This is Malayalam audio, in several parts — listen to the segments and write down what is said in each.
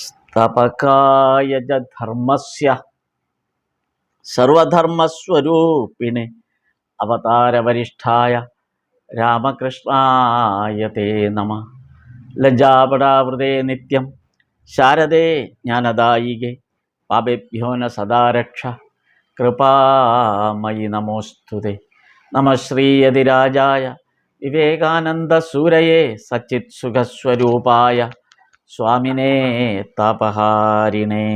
സ്ഥാപകായ ച ധർമ്മസ്യ സർവധർമ്മസ്വരൂപിണെ അവതാരവരിഷ്ഠായ രാമകൃഷ്ണായ തേ നമഃ. ലജ്ജാപടാവൃതേ നിത്യം ശാരദേ ജ്ഞാനദായികേ പാപേഭ്യോ ന സദാ രക്ഷ കൃപാമയി നമോസ്തുതേ. നമഃ ശ്രീയതിരാജായ വിവേകാനന്ദസൂരയേ സച്ചിത്സുഖസ്വരൂപായ സ്വാമിനേ താപഹാരിണേ.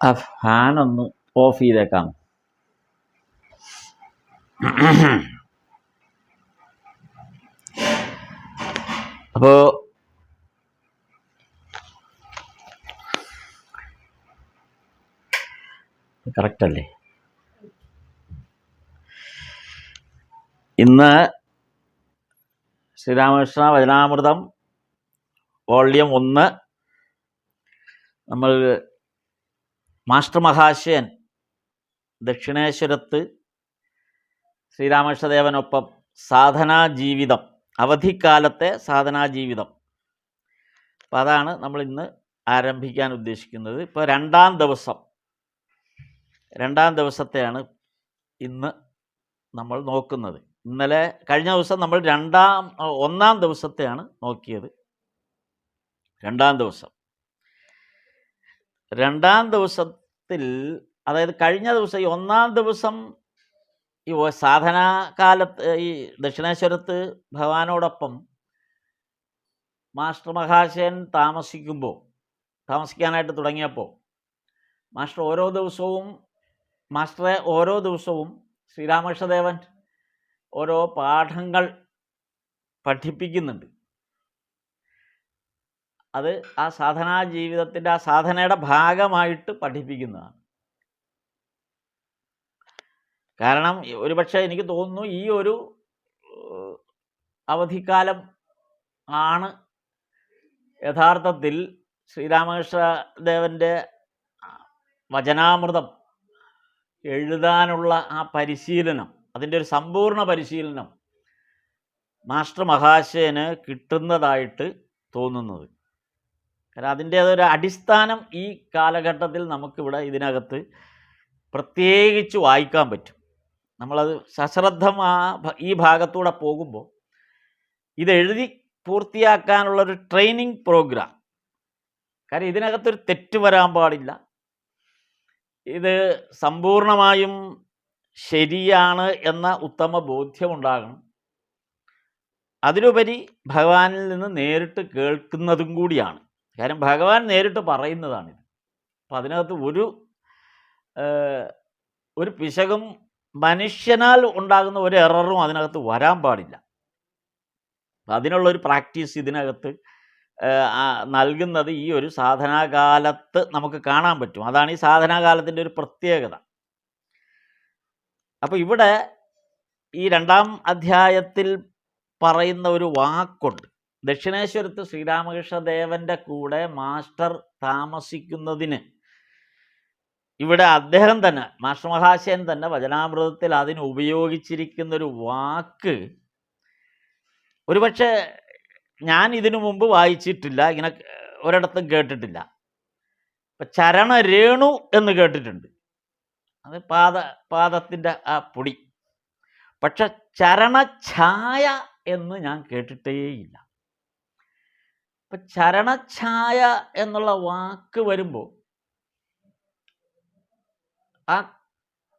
ആ ഫാനൊന്ന് ഓഫ് ചെയ്തേക്കാം. അപ്പോൾ കറക്റ്റല്ലേ? ഇന്ന് ശ്രീരാമകൃഷ്ണ വചനാമൃതം വോള്യം 1 നമ്മൾ മാസ്റ്റർ മഹാശയൻ ദക്ഷിണേശ്വരത്ത് ശ്രീരാമകൃഷ്ണദേവനൊപ്പം സാധനാ ജീവിതം, അവധിക്കാലത്തെ സാധനാ ജീവിതം, അപ്പം അതാണ് നമ്മൾ ഇന്ന് ആരംഭിക്കാൻ ഉദ്ദേശിക്കുന്നത്. ഇപ്പോൾ രണ്ടാം ദിവസത്തെയാണ് ഇന്ന് നമ്മൾ നോക്കുന്നത്. ഇന്നലെ കഴിഞ്ഞ ദിവസം നമ്മൾ ഒന്നാം ദിവസത്തെയാണ് നോക്കിയത്. രണ്ടാം ദിവസത്തിൽ, അതായത് കഴിഞ്ഞ ദിവസം ഈ ഒന്നാം ദിവസം ഈ സാധനാകാലത്ത് ഈ ദക്ഷിണേശ്വരത്ത് ഭഗവാനോടൊപ്പം മാസ്റ്റർ മഹാശയൻ താമസിക്കാനായിട്ട് തുടങ്ങിയപ്പോൾ മാസ്റ്ററെ ഓരോ ദിവസവും ശ്രീരാമകൃഷ്ണദേവൻ ഓരോ പാഠങ്ങൾ പഠിപ്പിക്കുന്നുണ്ട്. അത് ആ സാധനാ ജീവിതത്തിൻ്റെ ആ സാധനയുടെ ഭാഗമായിട്ട് പഠിപ്പിക്കുന്നതാണ്. കാരണം ഒരുപക്ഷെ എനിക്ക് തോന്നുന്നു ഈ ഒരു അവധിക്കാലം ആണ് യഥാർത്ഥത്തിൽ ശ്രീരാമകൃഷ്ണദേവൻ്റെ വചനാമൃതം എഴുതാനുള്ള ആ പരിശീലനം, അതിൻ്റെ ഒരു സമ്പൂർണ്ണ പരിശീലനം മാസ്റ്റർ മഹാശയന് കിട്ടുന്നതായിട്ട് തോന്നുന്നത്. കാരണം അതിൻ്റേതൊരു അടിസ്ഥാനം ഈ കാലഘട്ടത്തിൽ നമുക്കിവിടെ ഇതിനകത്ത് പ്രത്യേകിച്ച് വായിക്കാൻ പറ്റും. നമ്മളത് സശ്രദ്ധം ഈ ഭാഗത്തൂടെ പോകുമ്പോൾ ഇതെഴുതി പൂർത്തിയാക്കാനുള്ളൊരു ട്രെയിനിങ് പ്രോഗ്രാം. കാരണം ഇതിനകത്തൊരു തെറ്റ് വരാൻ പാടില്ല. ഇത് സമ്പൂർണമായും ശരിയാണ് എന്ന ഉത്തമ ബോധ്യമുണ്ടാകണം. അതിലുപരി ഭഗവാനിൽ നിന്ന് നേരിട്ട് കേൾക്കുന്നതും കൂടിയാണ്. കാരണം ഭഗവാൻ നേരിട്ട് പറയുന്നതാണിത്. അപ്പം അതിനകത്ത് ഒരു പിശകും മനുഷ്യനാൽ ഉണ്ടാകുന്ന ഒരു എററും അതിനകത്ത് വരാൻ പാടില്ല. അതിനുള്ളൊരു പ്രാക്ടീസ് ഇതിനകത്ത് നൽകുന്നത് ഈ ഒരു സാധനാകാലത്ത് നമുക്ക് കാണാൻ പറ്റും. അതാണ് ഈ സാധനാകാലത്തിൻ്റെ ഒരു പ്രത്യേകത. അപ്പോൾ ഇവിടെ ഈ 2-ാം അധ്യായത്തിൽ പറയുന്ന ഒരു വാക്കുണ്ട്. ദക്ഷിണേശ്വരത്ത് ശ്രീരാമകൃഷ്ണദേവൻ്റെ കൂടെ മാസ്റ്റർ താമസിക്കുന്നതിന് ഇവിടെ അദ്ദേഹം തന്നെ, മാസ്റ്റർ മഹാശയൻ തന്നെ വചനാമൃതത്തിൽ അതിന് ഉപയോഗിച്ചിരിക്കുന്നൊരു വാക്ക് ഒരുപക്ഷെ ഞാൻ ഇതിനു മുമ്പ് വായിച്ചിട്ടില്ല, ഇങ്ങനെ ഒരിടത്തും കേട്ടിട്ടില്ല. ഇപ്പം ചരണരേണു എന്ന് കേട്ടിട്ടുണ്ട്, അത് പാദത്തിൻ്റെ ആ പൊടി. പക്ഷെ ചരണഛായ എന്ന് ഞാൻ കേട്ടിട്ടേയില്ല. ഇപ്പം ചരണഛായ എന്നുള്ള വാക്ക് വരുമ്പോൾ ആ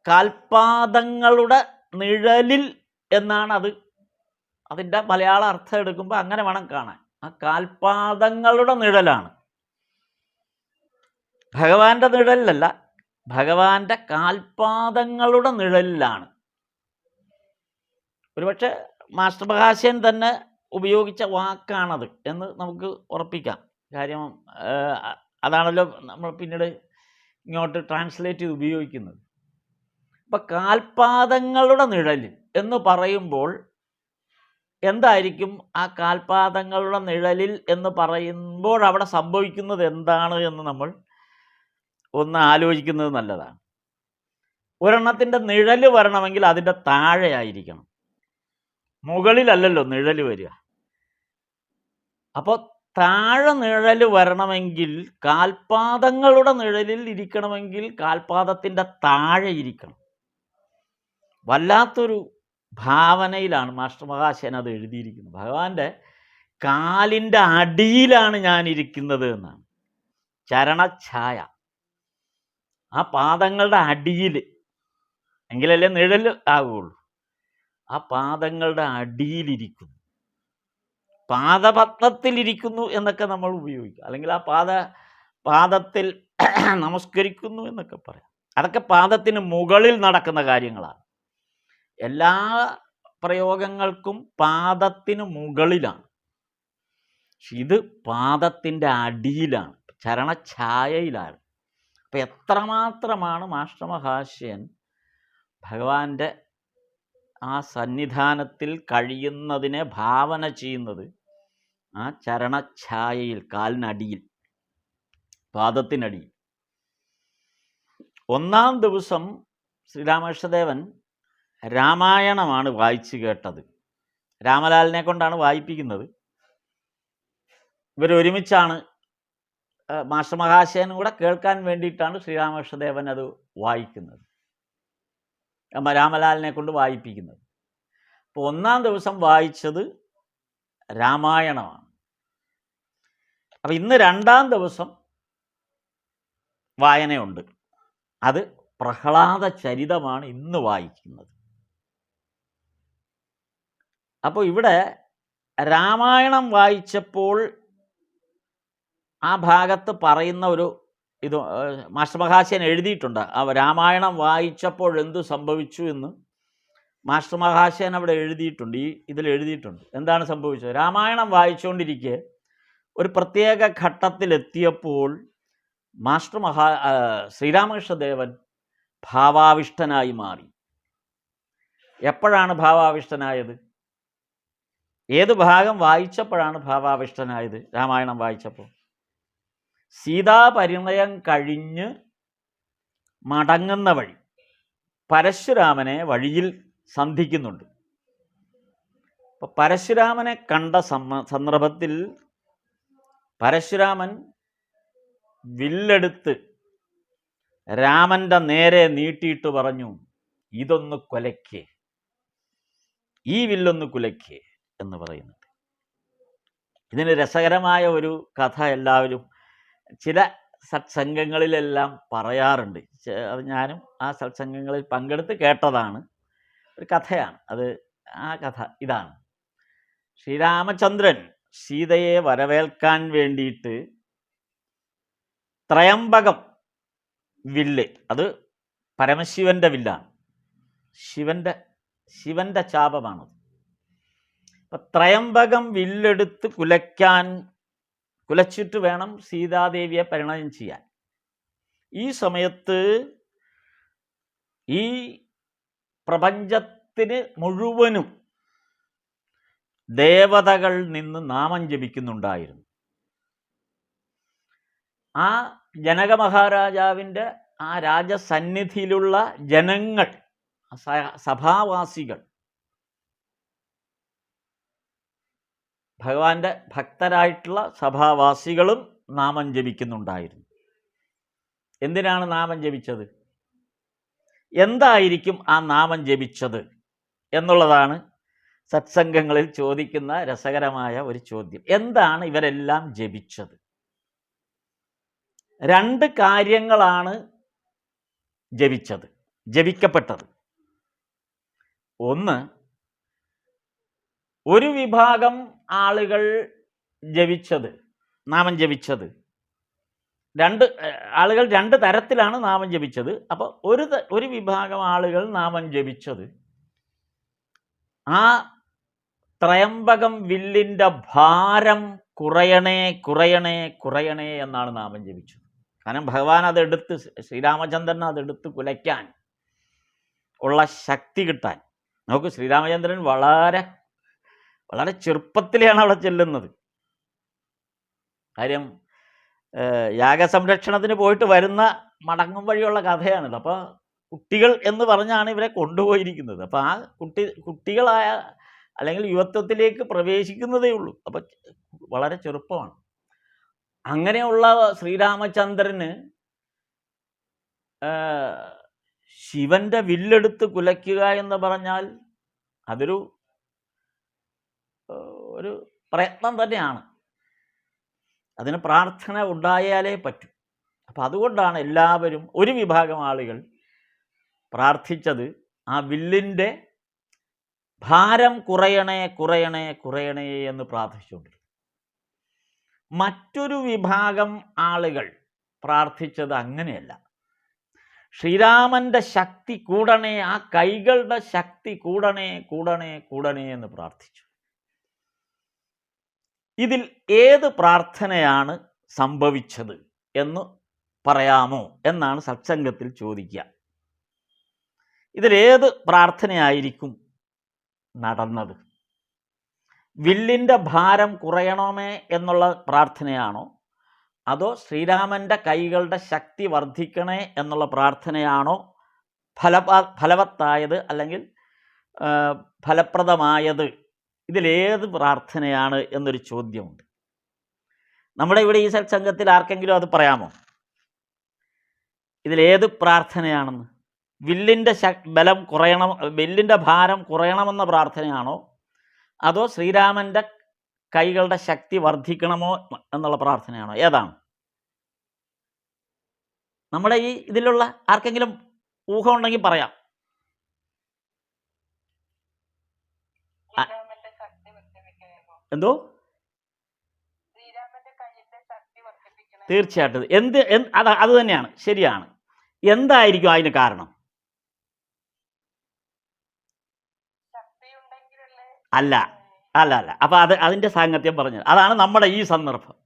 കാൽപാദങ്ങളുടെ നിഴലിൽ എന്നാണ് അതിൻ്റെ മലയാള അർത്ഥം എടുക്കുമ്പോൾ അങ്ങനെ വേണം കാണാൻ. ആ കാൽപാദങ്ങളുടെ നിഴലാണ്, ഭഗവാന്റെ നിഴലിലല്ല, ഭഗവാന്റെ കാൽപാദങ്ങളുടെ നിഴലിലാണ്. ഒരുപക്ഷെ മാസ്റ്റർ മഹാശയൻ തന്നെ ഉപയോഗിച്ച വാക്കാണത് എന്ന് നമുക്ക് ഉറപ്പിക്കാം. കാര്യം അതാണല്ലോ നമ്മൾ പിന്നീട് ഇങ്ങോട്ട് ട്രാൻസ്ലേറ്റ് ചെയ്ത് ഉപയോഗിക്കുന്നത്. അപ്പം കാൽപാദങ്ങളുടെ നിഴലിൽ എന്ന് പറയുമ്പോൾ എന്തായിരിക്കും ആ കാൽപാദങ്ങളുടെ നിഴലിൽ എന്ന് പറയുമ്പോൾ അവിടെ സംഭവിക്കുന്നത് എന്താണ് എന്ന് നമ്മൾ ഒന്ന് ആലോചിക്കുന്നത് നല്ലതാണ്. ഒരെണ്ണത്തിൻ്റെ നിഴൽ വരണമെങ്കിൽ അതിൻ്റെ താഴെ ആയിരിക്കണം. മുകളിലല്ലല്ലോ നിഴൽ വരിക. അപ്പോൾ താഴെ നിഴൽ വരണമെങ്കിൽ കാൽപാദങ്ങളുടെ നിഴലിൽ ഇരിക്കണമെങ്കിൽ കാൽപാദത്തിൻ്റെ താഴെ ഇരിക്കണം. വല്ലാത്തൊരു ഭാവനയിലാണ് മാസ്റ്റർ മഹാശയൻ അത് എഴുതിയിരിക്കുന്നത്. ഭഗവാന്റെ കാലിൻ്റെ അടിയിലാണ് ഞാൻ ഇരിക്കുന്നത് എന്നാണ്. ചരണഛായ ആ പാദങ്ങളുടെ അടിയിൽ, എങ്കിലല്ലേ നിഴൽ ആകുള്ളൂ. ആ പാദങ്ങളുടെ അടിയിലിരിക്കുന്നു, പാദപത്മത്തിലിരിക്കുന്നു എന്നൊക്കെ നമ്മൾ ഉപയോഗിക്കും. അല്ലെങ്കിൽ ആ പാദത്തിൽ നമസ്കരിക്കുന്നു എന്നൊക്കെ പറയാം. അതൊക്കെ പാദത്തിന് മുകളിൽ നടക്കുന്ന കാര്യങ്ങളാണ്. എല്ലാ പ്രയോഗങ്ങൾക്കും പാദത്തിന് മുകളിലാണ്. ഇത് പാദത്തിൻ്റെ അടിയിലാണ്, ചരണഛായയിലാണ്. അപ്പം എത്രമാത്രമാണ് മാസ്റ്റർ മഹാശയൻ ഭഗവാന്റെ ആ സന്നിധാനത്തിൽ കഴിയുന്നതിനെ ഭാവന ചെയ്യുന്നത് ആ ചരണഛായയിൽ, കാലിനടിയിൽ, പാദത്തിനടിയിൽ. ഒന്നാം ദിവസം ശ്രീരാമകൃഷ്ണദേവൻ രാമായണമാണ് വായിച്ചു കേട്ടത്. രാമലാലിനെ കൊണ്ടാണ് വായിപ്പിക്കുന്നത്. ഇവരൊരുമിച്ചാണ്, മാസ്റ്റർ മഹാശയനും കൂടെ കേൾക്കാൻ വേണ്ടിയിട്ടാണ് ശ്രീരാമകൃഷ്ണദേവൻ അത് വായിക്കുന്നത്, രാമലാലിനെ കൊണ്ട് വായിപ്പിക്കുന്നത്. അപ്പോൾ ഒന്നാം ദിവസം വായിച്ചത് രാമായണമാണ്. അപ്പം ഇന്ന് രണ്ടാം ദിവസം വായനയുണ്ട്. അത് പ്രഹ്ലാദ ചരിതമാണ് ഇന്ന് വായിക്കുന്നത്. അപ്പോൾ ഇവിടെ രാമായണം വായിച്ചപ്പോൾ ആ ഭാഗത്ത് പറയുന്ന ഒരു ഇത് മാസ്റ്റർ മഹാശയൻ എഴുതിയിട്ടുണ്ട്. ആ രാമായണം വായിച്ചപ്പോൾ എന്തു സംഭവിച്ചു എന്ന് മാസ്റ്റർ മഹാശയൻ അവിടെ എഴുതിയിട്ടുണ്ട്. ഇതിൽ എഴുതിയിട്ടുണ്ട്. എന്താണ് സംഭവിച്ചത്? രാമായണം വായിച്ചുകൊണ്ടിരിക്കെ ഒരു പ്രത്യേക ഘട്ടത്തിലെത്തിയപ്പോൾ മാസ്റ്റർ ശ്രീരാമകൃഷ്ണദേവൻ ഭാവാവിഷ്ടനായി മാറി. എപ്പോഴാണ് ഭാവാവിഷ്ടനായത്? ഏത് ഭാഗം വായിച്ചപ്പോഴാണ് ഭാവാവിഷ്ടനായത്? രാമായണം വായിച്ചപ്പോൾ സീതാപരിണയം കഴിഞ്ഞ് മടങ്ങുന്ന വഴി പരശുരാമനെ വഴിയിൽ സന്ധിക്കുന്നുണ്ട്. അപ്പോൾ പരശുരാമനെ കണ്ട സന്ദർഭത്തിൽ പരശുരാമൻ വില്ലെടുത്ത് രാമൻ്റെ നേരെ നീട്ടിയിട്ട് പറഞ്ഞു, ഇതൊന്ന് കുലയ്ക്കേ, ഈ വില്ലൊന്ന് കുലയ്ക്കേ എന്ന് പറയുന്നുണ്ട്. ഇതിന് രസകരമായ ഒരു കഥ എല്ലാവരും ചില സത്സംഗങ്ങളിലെല്ലാം പറയാറുണ്ട്. അത് ഞാനും ആ സത്സംഗങ്ങളിൽ പങ്കെടുത്ത് കേട്ടതാണ്. ഒരു കഥയാണ് അത്. ആ കഥ ഇതാണ്. ശ്രീരാമചന്ദ്രൻ സീതയെ വരവേൽക്കാൻ വേണ്ടിയിട്ട് ത്രയംബകം വില്ല്, അത് പരമശിവൻ്റെ വില്ലാണ്, ശിവൻ്റെ ചാപമാണത്. അപ്പം ത്രയംബകം വില്ലെടുത്ത് കുലച്ചിട്ട് വേണം സീതാദേവിയെ പരിണയം ചെയ്യാൻ. ഈ സമയത്ത് ഈ പ്രപഞ്ചത്തിന് മുഴുവനും ദേവതകൾ നിന്ന് നാമം ജപിക്കുന്നുണ്ടായിരുന്നു. ആ ജനക മഹാരാജാവിൻ്റെ ആ രാജസന്നിധിയിലുള്ള ജനങ്ങൾ, സഭാവാസികൾ, ഭഗവാന്റെ ഭക്തരായിട്ടുള്ള സഭാവാസികളും നാമം ജപിക്കുന്നുണ്ടായിരുന്നു. എന്തിനാണ് നാമം ജപിച്ചത്? എന്തായിരിക്കും ആ നാമം ജപിച്ചത് എന്നുള്ളതാണ് സത്സംഗങ്ങളിൽ ചോദിക്കുന്ന രസകരമായ ഒരു ചോദ്യം. എന്താണ് ഇവരെല്ലാം ജപിച്ചത്? രണ്ട് കാര്യങ്ങളാണ് ജപിക്കപ്പെട്ടത്. ഒന്ന്, ഒരു വിഭാഗം ആളുകൾ നാമം ജപിച്ചത് രണ്ട് തരത്തിലാണ് നാമം ജപിച്ചത്. അപ്പോൾ ഒരു വിഭാഗം ആളുകൾ നാമം ജപിച്ചത് ആ ത്രയംബകം വില്ലിൻ്റെ ഭാരം കുറയണേ കുറയണേ കുറയണേ എന്നാണ് നാമം ജപിച്ചത്. കാരണം ഭഗവാൻ അതെടുത്ത്, ശ്രീരാമചന്ദ്രൻ അതെടുത്ത് കുലയ്ക്കാൻ ഉള്ള ശക്തി കിട്ടാൻ. നമുക്ക് ശ്രീരാമചന്ദ്രൻ വളരെ വളരെ ചെറുപ്പത്തിലാണ് അവിടെ ചെല്ലുന്നത്. കാര്യം യാഗസംരക്ഷണത്തിന് പോയിട്ട് വരുന്ന മടങ്ങും വഴിയുള്ള കഥയാണിത്. അപ്പോൾ കുട്ടികൾ എന്ന് പറഞ്ഞാണ് ഇവരെ കൊണ്ടുപോയിരിക്കുന്നത്. അപ്പോൾ ആ കുട്ടികളായ അല്ലെങ്കിൽ യുവത്വത്തിലേക്ക് പ്രവേശിക്കുന്നതേ ഉള്ളൂ. അപ്പം വളരെ ചെറുപ്പമാണ്. അങ്ങനെയുള്ള ശ്രീരാമചന്ദ്രന് ശിവന്റെ വില്ലെടുത്ത് കുലയ്ക്കുക എന്ന് പറഞ്ഞാൽ അതൊരു ഒരു പ്രയത്നം തന്നെയാണ്. അതിന് പ്രാർത്ഥന ഉണ്ടായാലേ പറ്റൂ. അപ്പം അതുകൊണ്ടാണ് എല്ലാവരും, ഒരു വിഭാഗം ആളുകൾ പ്രാർത്ഥിച്ചത് ആ വില്ലിൻ്റെ ഭാരം കുറയണേ കുറയണേ കുറയണേ എന്ന് പ്രാർത്ഥിച്ചുകൊണ്ടിരുന്നു. മറ്റൊരു വിഭാഗം ആളുകൾ പ്രാർത്ഥിച്ചത് അങ്ങനെയല്ല. ശ്രീരാമൻ്റെ ശക്തി കൂടണേ, ആ കൈകളുടെ ശക്തി കൂടണേ കൂടണേ കൂടണേ എന്ന് പ്രാർത്ഥിച്ചു. ഇതിൽ ഏത് പ്രാർത്ഥനയാണ് സംഭവിച്ചത് എന്ന് പറയാമോ എന്നാണ് സത്സംഗത്തിൽ ചോദിക്കുക. ഇതിലേത് പ്രാർത്ഥനയായിരിക്കും നടന്നത്? വില്ലിൻ്റെ ഭാരം കുറയണമേ എന്നുള്ള പ്രാർത്ഥനയാണോ, അതോ ശ്രീരാമൻ്റെ കൈകളുടെ ശക്തി വർദ്ധിക്കണേ എന്നുള്ള പ്രാർത്ഥനയാണോ ഫലവത്തായത് അല്ലെങ്കിൽ ഫലപ്രദമായത്? ഇതിലേത് പ്രാർത്ഥനയാണ് എന്നൊരു ചോദ്യമുണ്ട്. നമ്മുടെ ഇവിടെ ഈ സത്സംഗത്തിൽ ആർക്കെങ്കിലും അത് പറയാമോ? ഇതിലേത് പ്രാർത്ഥനയാണെന്ന്? വില്ലിൻ്റെ ബലം കുറയണം, വില്ലിൻ്റെ ഭാരം കുറയണമെന്ന പ്രാർത്ഥനയാണോ, അതോ ശ്രീരാമൻ്റെ കൈകളുടെ ശക്തി വർദ്ധിക്കണമോ എന്നുള്ള പ്രാർത്ഥനയാണോ? ഏതാണ്? നമ്മുടെ ഈ ഇതിലുള്ള ആർക്കെങ്കിലും ഊഹം ഉണ്ടെങ്കിൽ പറയാം. എന്തോ? തീർച്ചയായിട്ടും അത് തന്നെയാണ്, ശരിയാണ്. എന്തായിരിക്കും അതിന് കാരണം? അല്ല അല്ല അല്ല അപ്പം അതിൻ്റെ സാങ്കത്യം പറഞ്ഞത് അതാണ് നമ്മുടെ ഈ സന്ദർഭം.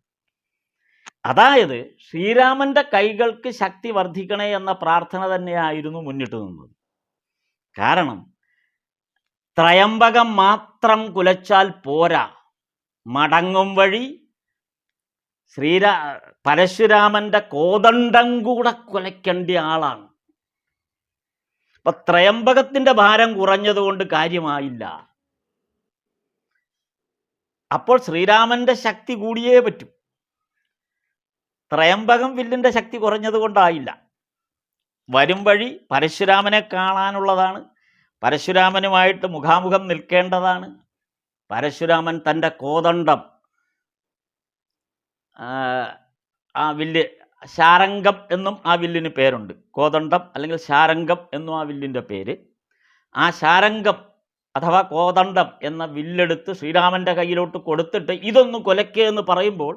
അതായത് ശ്രീരാമൻ്റെ കൈകൾക്ക് ശക്തി വർദ്ധിക്കണേ എന്ന പ്രാർത്ഥന തന്നെയായിരുന്നു മുന്നിട്ട് നിന്നത്. കാരണം ത്രയംബകം മാത്രം കുലച്ചാൽ പോരാ, മടങ്ങും വഴി പരശുരാമൻ്റെ കോദണ്ഡം കൂടെ കുലയ്ക്കേണ്ട ആളാണ്. അപ്പൊ ത്രയംബകത്തിൻ്റെ ഭാരം കുറഞ്ഞതുകൊണ്ട് കാര്യമായില്ല. അപ്പോൾ ശ്രീരാമൻ്റെ ശക്തി കൂടിയേ പറ്റൂ. ത്രയംബകം വില്ലിൻ്റെ ശക്തി കുറഞ്ഞത് കൊണ്ടായില്ല. വരും വഴി പരശുരാമനെ കാണാനുള്ളതാണ്, പരശുരാമനുമായിട്ട് മുഖാമുഖം നിൽക്കേണ്ടതാണ്. പരശുരാമൻ തൻ്റെ കോദണ്ഡം, ആ വില്ല് ശാരംഗം എന്നും ആ വില്ലിന് പേരുണ്ട്. കോദണ്ഡം അല്ലെങ്കിൽ ശാരംഗം എന്നും ആ വില്ലിൻ്റെ പേര്. ആ ശാരംഗം അഥവാ കോദണ്ഡം എന്ന വില്ലെടുത്ത് ശ്രീരാമൻ്റെ കയ്യിലോട്ട് കൊടുത്തിട്ട് ഇതൊന്ന് കൊലയ്ക്കുക എന്ന് പറയുമ്പോൾ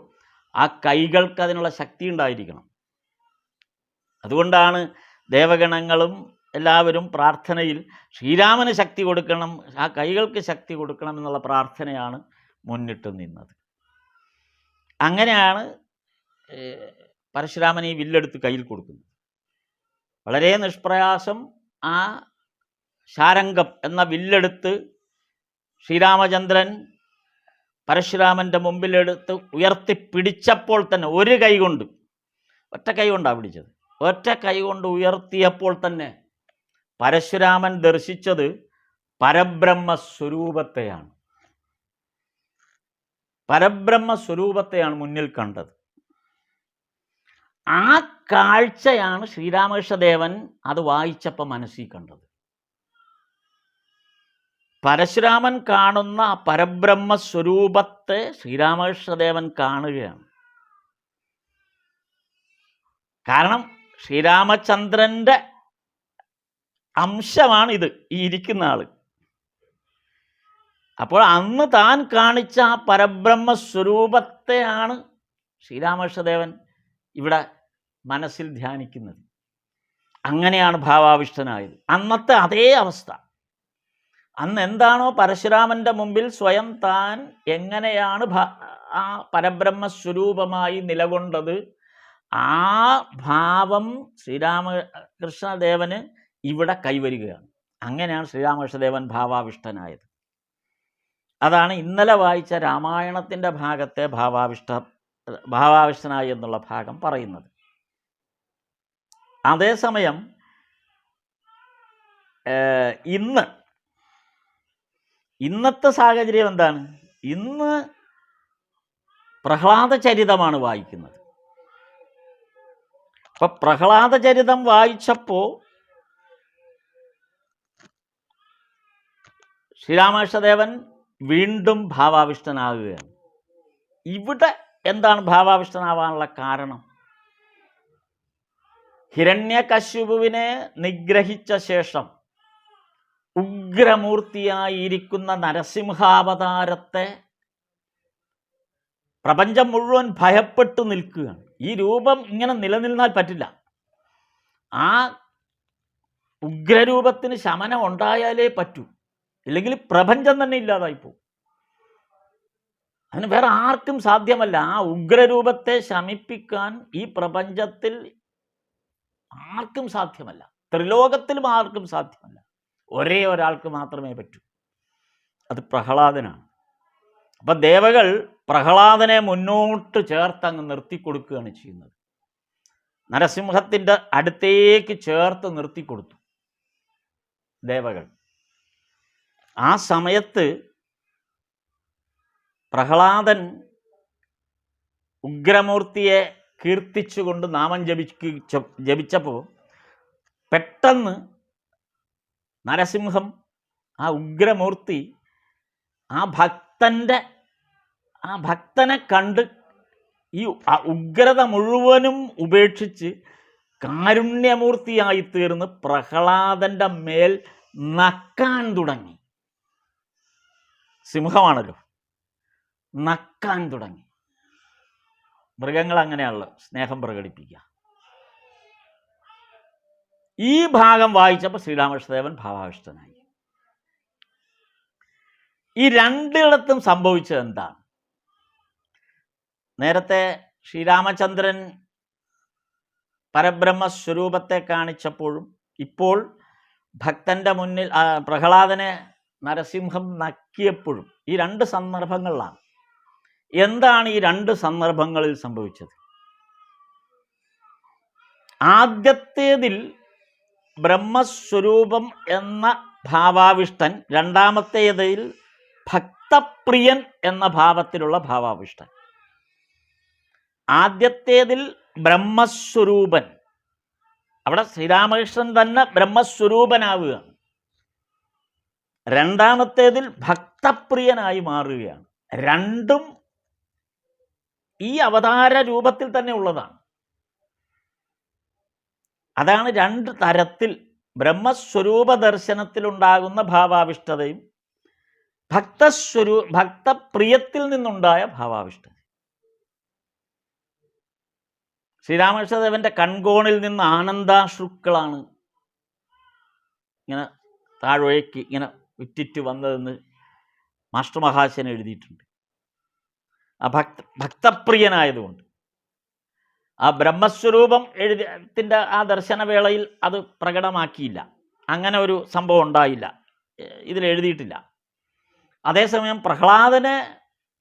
ആ കൈകൾക്ക് അതിനുള്ള ശക്തി ഉണ്ടായിരിക്കണം. അതുകൊണ്ടാണ് ദേവഗണങ്ങളും എല്ലാവരും പ്രാർത്ഥനയിൽ ശ്രീരാമന് ശക്തി കൊടുക്കണം, ആ കൈകൾക്ക് ശക്തി കൊടുക്കണം എന്നുള്ള പ്രാർത്ഥനയാണ് മുന്നിട്ട് നിന്നത്. അങ്ങനെയാണ് പരശുരാമൻ ഈ വില്ലെടുത്ത് കയ്യിൽ കൊടുക്കുന്നത്. വളരെ നിഷ്പ്രയാസം ആ ശാരംഗം എന്ന വില്ലെടുത്ത് ശ്രീരാമചന്ദ്രൻ പരശുരാമൻ്റെ മുമ്പിലെടുത്ത് ഉയർത്തിപ്പിടിച്ചപ്പോൾ തന്നെ ഒരു കൈ കൊണ്ട്, ഒറ്റ കൈ കൊണ്ടാണ് പിടിച്ചത്, ഒറ്റ കൈ കൊണ്ട് ഉയർത്തിയപ്പോൾ തന്നെ പരശുരാമൻ ദർശിച്ചത് പരബ്രഹ്മസ്വരൂപത്തെയാണ്. പരബ്രഹ്മസ്വരൂപത്തെയാണ് മുന്നിൽ കണ്ടത്. ആ കാഴ്ചയാണ് ശ്രീരാമകൃഷ്ണദേവൻ അത് വായിച്ചപ്പോൾ മനസ്സിൽ കണ്ടത്. പരശുരാമൻ കാണുന്ന ആ പരബ്രഹ്മസ്വരൂപത്തെ ശ്രീരാമകൃഷ്ണദേവൻ കാണുകയാണ്. കാരണം ശ്രീരാമചന്ദ്രൻ്റെ അംശമാണിത്, ഈ ഇരിക്കുന്ന ആള്. അപ്പോൾ അന്ന് താൻ കാണിച്ച ആ പരബ്രഹ്മസ്വരൂപത്തെയാണ് ശ്രീരാമകൃഷ്ണദേവൻ ഇവിടെ മനസ്സിൽ ധ്യാനിക്കുന്നത്. അങ്ങനെയാണ് ഭാവാവിഷ്ടനായത്. അന്നത്തെ അതേ അവസ്ഥ. അന്ന് എന്താണോ പരശുരാമൻ്റെ മുമ്പിൽ സ്വയം താൻ എങ്ങനെയാണ് ആ പരബ്രഹ്മസ്വരൂപമായി നിലകൊണ്ടത്, ആ ഭാവം ശ്രീരാമകൃഷ്ണദേവന് ഇവിടെ കൈവരികയാണ്. അങ്ങനെയാണ് ശ്രീരാമകൃഷ്ണദേവൻ ഭാവാവിഷ്ടനായത്. അതാണ് ഇന്നലെ വായിച്ച രാമായണത്തിൻ്റെ ഭാഗത്തെ ഭാവാവിഷ്ടനായി എന്നുള്ള ഭാഗം പറയുന്നത്. അതേസമയം ഇന്ന് ഇന്നത്തെ സാഹചര്യം എന്താണ്? ഇന്ന് പ്രഹ്ലാദ ചരിതമാണ് വായിക്കുന്നത്. അപ്പൊ പ്രഹ്ലാദ ചരിതം വായിച്ചപ്പോൾ ശ്രീരാമകൃഷ്ണദേവൻ വീണ്ടും ഭാവാവിഷ്ടനാകുകയാണ്. ഇവിടെ എന്താണ് ഭാവാവിഷ്ടനാവാനുള്ള കാരണം? ഹിരണ്യകശിപുവിനെ നിഗ്രഹിച്ച ശേഷം ഉഗ്രമൂർത്തിയായിരിക്കുന്ന നരസിംഹാവതാരത്തെ പ്രപഞ്ചം മുഴുവൻ ഭയപ്പെട്ടു നിൽക്കുകയാണ്. ഈ രൂപം ഇങ്ങനെ നിലനിന്നാൽ പറ്റില്ല. ആ ഉഗ്രരൂപത്തിന് ശമനം ഉണ്ടായാലേ പറ്റൂ, ഇല്ലെങ്കിൽ പ്രപഞ്ചം തന്നെ ഇല്ലാതായിപ്പോവും. അതിന് വേറെ ആർക്കും സാധ്യമല്ല. ആ ഉഗ്രരൂപത്തെ ശമിപ്പിക്കാൻ ഈ പ്രപഞ്ചത്തിൽ ആർക്കും സാധ്യമല്ല, ത്രിലോകത്തിലും ആർക്കും സാധ്യമല്ല. ഒരേ ഒരാൾക്ക് മാത്രമേ പറ്റൂ, അത് പ്രഹ്ലാദനാണ്. അപ്പം ദേവകൾ പ്രഹ്ലാദനെ മുന്നോട്ട് ചേർത്തങ്ങ് നിർത്തിക്കൊടുക്കുകയാണ് ചെയ്യുന്നത്. നരസിംഹത്തിൻ്റെ അടുത്തേക്ക് ചേർത്ത് നിർത്തിക്കൊടുത്തു ദേവകൾ. ആ സമയത്ത് പ്രഹ്ലാദൻ ഉഗ്രമൂർത്തിയെ കീർത്തിച്ചുകൊണ്ട് നാമം ജപിച്ചപ്പോൾ പെട്ടെന്ന് നരസിംഹം, ആ ഉഗ്രമൂർത്തി, ആ ഭക്തനെ കണ്ട് ഈ ഉഗ്രത മുഴുവനും ഉപേക്ഷിച്ച് കാരുണ്യമൂർത്തിയായി തീർന്ന് പ്രഹ്ലാദൻ്റെ മേൽ നക്കാൻ തുടങ്ങി. സിംഹമാണല്ലോ, നക്കാൻ തുടങ്ങി. മൃഗങ്ങൾ അങ്ങനെയാണല്ലോ സ്നേഹം പ്രകടിപ്പിക്കുക. ഈ ഭാഗം വായിച്ചപ്പോൾ ശ്രീരാമകൃഷ്ണദേവൻ ഭാവാവിഷ്ടനായി. ഈ രണ്ടിടത്തും സംഭവിച്ചത് എന്താണ്? നേരത്തെ ശ്രീരാമചന്ദ്രൻ പരബ്രഹ്മസ്വരൂപത്തെ കാണിച്ചപ്പോഴും ഇപ്പോൾ ഭക്തന്റെ മുന്നിൽ പ്രഹ്ലാദനെ നരസിംഹം നക്കിയപ്പോഴും ഈ രണ്ട് സന്ദർഭങ്ങളിലാണ്. എന്താണ് ഈ രണ്ട് സന്ദർഭങ്ങളിൽ സംഭവിച്ചത്? ആദ്യത്തേതിൽ ബ്രഹ്മസ്വരൂപം എന്ന ഭാവാവിഷ്ടൻ, രണ്ടാമത്തേതിൽ ഭക്തപ്രിയൻ എന്ന ഭാവത്തിലുള്ള ഭാവാവിഷ്ടൻ. ആദ്യത്തേതിൽ ബ്രഹ്മസ്വരൂപൻ, അവിടെ ശ്രീരാമകൃഷ്ണൻ തന്നെ ബ്രഹ്മസ്വരൂപനാവുകയാണ്. രണ്ടാമത്തേതിൽ ഭക്തപ്രിയനായി മാറുകയാണ്. രണ്ടും ഈ അവതാര രൂപത്തിൽ തന്നെ ഉള്ളതാണ്. അതാണ് രണ്ട് തരത്തിൽ ബ്രഹ്മസ്വരൂപ ദർശനത്തിലുണ്ടാകുന്ന ഭാവാവിഷ്ടതയും ഭക്തപ്രിയത്തിൽ നിന്നുണ്ടായ ഭാവാവിഷ്ടത. ശ്രീരാമകൃഷ്ണദേവന്റെ കൺകോണിൽ നിന്ന് ആനന്ദാശ്രുക്കളാണ് ഇങ്ങനെ താഴേക്ക് ഇങ്ങനെ വിറ്റിറ്റ് വന്നതെന്ന് മാസ്റ്റർ മഹാശയൻ എഴുതിയിട്ടുണ്ട്. ആ ഭക്തപ്രിയനായതുകൊണ്ട് ആ ബ്രഹ്മസ്വരൂപം എഴുതിയതിൻ്റെ ആ ദർശനവേളയിൽ അത് പ്രകടമാക്കിയില്ല. അങ്ങനെ ഒരു സംഭവം ഉണ്ടായില്ല, ഇതിലെഴുതിയിട്ടില്ല. അതേസമയം പ്രഹ്ലാദനെ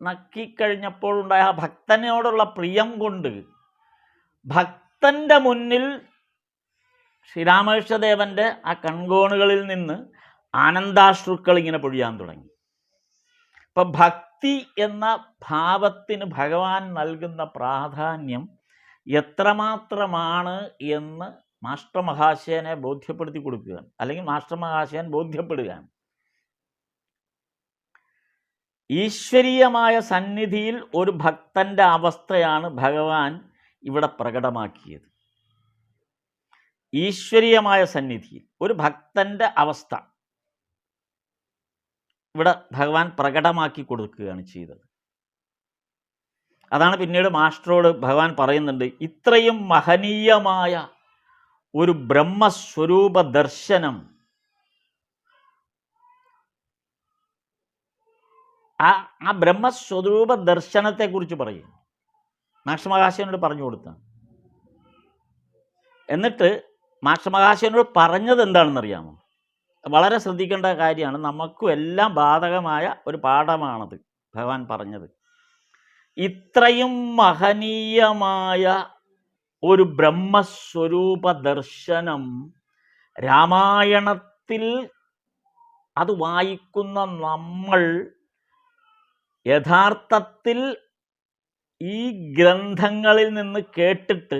നക്കിക്കഴിഞ്ഞപ്പോഴുണ്ടായ ആ ഭക്തനോടുള്ള പ്രിയം കൊണ്ട് ഭക്തൻ്റെ മുന്നിൽ ശ്രീരാമകൃഷ്ണദേവൻ്റെ ആ കൺകോണുകളിൽ നിന്ന് ആനന്ദാശ്രുക്കൾ ഇങ്ങനെ പൊഴിയാൻ തുടങ്ങി. അപ്പം ഭക്തി എന്ന ഭാവത്തിന് ഭഗവാൻ നൽകുന്ന പ്രാധാന്യം എത്രമാത്രമാണ് എന്ന് മാസ്റ്റർ മഹാശയനെ ബോധ്യപ്പെടുത്തി കൊടുക്കുകയാണ്, അല്ലെങ്കിൽ മാസ്റ്റർ മഹാശയൻ ബോധ്യപ്പെടുകയാണ്. ഈശ്വരീയമായ സന്നിധിയിൽ ഒരു ഭക്തൻ്റെ അവസ്ഥയാണ് ഭഗവാൻ ഇവിടെ പ്രകടമാക്കിയത്. ഈശ്വരീയമായ സന്നിധിയിൽ ഒരു ഭക്തൻ്റെ അവസ്ഥ ഇവിടെ ഭഗവാൻ പ്രകടമാക്കി കൊടുക്കുകയാണ് ചെയ്തത്. അതാണ് പിന്നീട് മാസ്റ്ററോട് ഭഗവാൻ പറയുന്നുണ്ട്, ഇത്രയും മഹനീയമായ ഒരു ബ്രഹ്മസ്വരൂപ ദർശനം ആ ബ്രഹ്മസ്വരൂപ ദർശനത്തെക്കുറിച്ച് പറയും. മാസ്റ്റർ മഹാശയനോട് പറഞ്ഞു കൊടുത്താണ്. എന്നിട്ട് മാസ്റ്റർ മഹാശയനോട് പറഞ്ഞത് എന്താണെന്നറിയാമോ? വളരെ ശ്രദ്ധിക്കേണ്ട കാര്യമാണ്, നമുക്കും എല്ലാം ബാധകമായ ഒരു പാഠമാണത് ഭഗവാൻ പറഞ്ഞത്. ഇത്രയും മഹനീയമായ ഒരു ബ്രഹ്മസ്വരൂപ ദർശനം രാമായണത്തിൽ അത് വായിക്കുന്ന നമ്മൾ യഥാർത്ഥത്തിൽ ഈ ഗ്രന്ഥങ്ങളിൽ നിന്ന് കേട്ടിട്ട്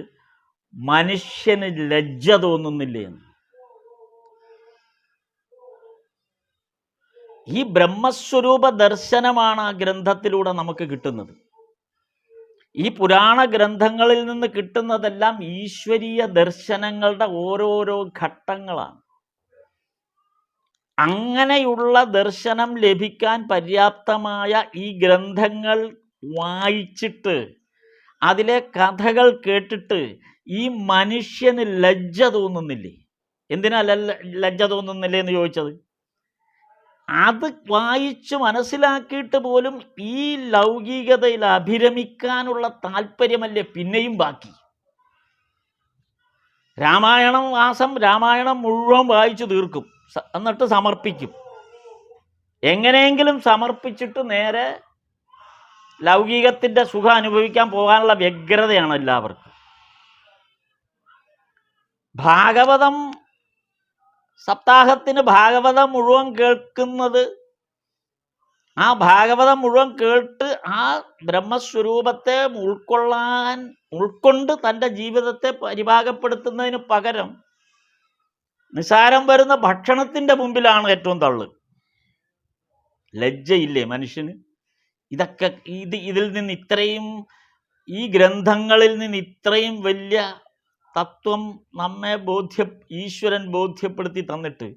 മനുഷ്യന് ലജ്ജ തോന്നുന്നില്ലേ എന്ന്. ഈ ബ്രഹ്മസ്വരൂപ ദർശനമാണ് ആ ഗ്രന്ഥത്തിലൂടെ നമുക്ക് കിട്ടുന്നത്. ഈ പുരാണ ഗ്രന്ഥങ്ങളിൽ നിന്ന് കിട്ടുന്നതെല്ലാം ഈശ്വരീയ ദർശനങ്ങളുടെ ഓരോരോ ഘട്ടങ്ങളാണ്. അങ്ങനെയുള്ള ദർശനം ലഭിക്കാൻ പര്യാപ്തമായ ഈ ഗ്രന്ഥങ്ങൾ വായിച്ചിട്ട് അതിലെ കഥകൾ കേട്ടിട്ട് ഈ മനുഷ്യന് ലജ്ജ തോന്നുന്നില്ലേ? എന്തിനാ ലജ്ജ തോന്നുന്നില്ലേ എന്ന് ചോദിച്ചത്? അത് വായിച്ച് മനസ്സിലാക്കിയിട്ട് പോലും ഈ ലൗകികതയിൽ അഭിരമിക്കാനുള്ള താല്പര്യമല്ലേ പിന്നെയും ബാക്കി. രാമായണം രാമായണം മുഴുവൻ വായിച്ചു തീർക്കും, എന്നിട്ട് സമർപ്പിക്കും. എങ്ങനെയെങ്കിലും സമർപ്പിച്ചിട്ട് നേരെ ലൗകികത്തിൻ്റെ സുഖം അനുഭവിക്കാൻ പോകാനുള്ള വ്യഗ്രതയാണ് എല്ലാവർക്കും. ഭാഗവതം സപ്താഹത്തിന് ഭാഗവതം മുഴുവൻ കേൾക്കുന്നത്, ആ ഭാഗവതം മുഴുവൻ കേട്ട് ആ ബ്രഹ്മസ്വരൂപത്തെ ഉൾക്കൊണ്ട് തൻ്റെ ജീവിതത്തെ പരിഭാഗപ്പെടുത്തുന്നതിന് പകരം നിസാരം വരുന്ന ഭക്ഷണത്തിൻ്റെ മുമ്പിലാണ് ഏറ്റവും തള്ളു. ലജ്ജയില്ലേ മനുഷ്യന്? ഇതൊക്കെ ഇതിൽ നിന്ന് ഇത്രയും, ഈ ഗ്രന്ഥങ്ങളിൽ നിന്ന് ഇത്രയും വലിയ തത്വം നമ്മെ ഈശ്വരൻ ബോധ്യപ്പെടുത്തി തന്നിട്ട്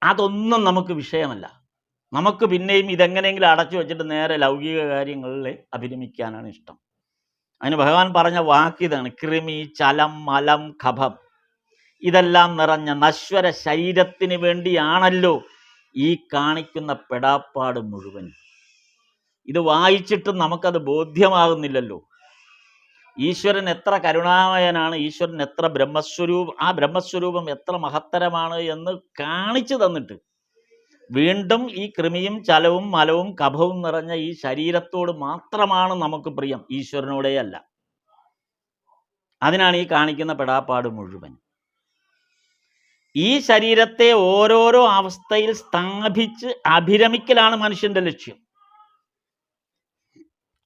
അതൊന്നും നമുക്ക് വിഷയമല്ല. നമുക്ക് പിന്നെയും ഇതെങ്ങനെയെങ്കിലും അടച്ചു വെച്ചിട്ട് നേരെ ലൗകിക കാര്യങ്ങളിൽ അഭിരമിക്കാനാണ് ഇഷ്ടം. അതിന് ഭഗവാൻ പറഞ്ഞ വാക്കിതാണ്: കൃമി, ചലം, മലം, ഖഭം, ഇതെല്ലാം നിറഞ്ഞ നശ്വര ശരീരത്തിന് വേണ്ടിയാണല്ലോ ഈ കാണിക്കുന്ന പെടാപ്പാട് മുഴുവൻ. ഇത് വായിച്ചിട്ടും നമുക്കത് ബോധ്യമാകുന്നില്ലല്ലോ. ഈശ്വരൻ എത്ര കരുണാമയനാണ്, ഈശ്വരൻ എത്ര ആ ബ്രഹ്മസ്വരൂപം എത്ര മഹത്തരമാണ് എന്ന് കാണിച്ചു തന്നിട്ട് വീണ്ടും ഈ കൃമിയും ചലവും മലവും കഫവും നിറഞ്ഞ ഈ ശരീരത്തോട് മാത്രമാണ് നമുക്ക് പ്രിയം, ഈശ്വരനോടേ അല്ല. അതിനാണ് ഈ കാണിക്കുന്ന പെടാപ്പാട് മുഴുവൻ. ഈ ശരീരത്തെ ഓരോരോ അവസ്ഥയിൽ സ്ഥാപിച്ച് അഭിരമിക്കലാണ് മനുഷ്യന്റെ ലക്ഷ്യം.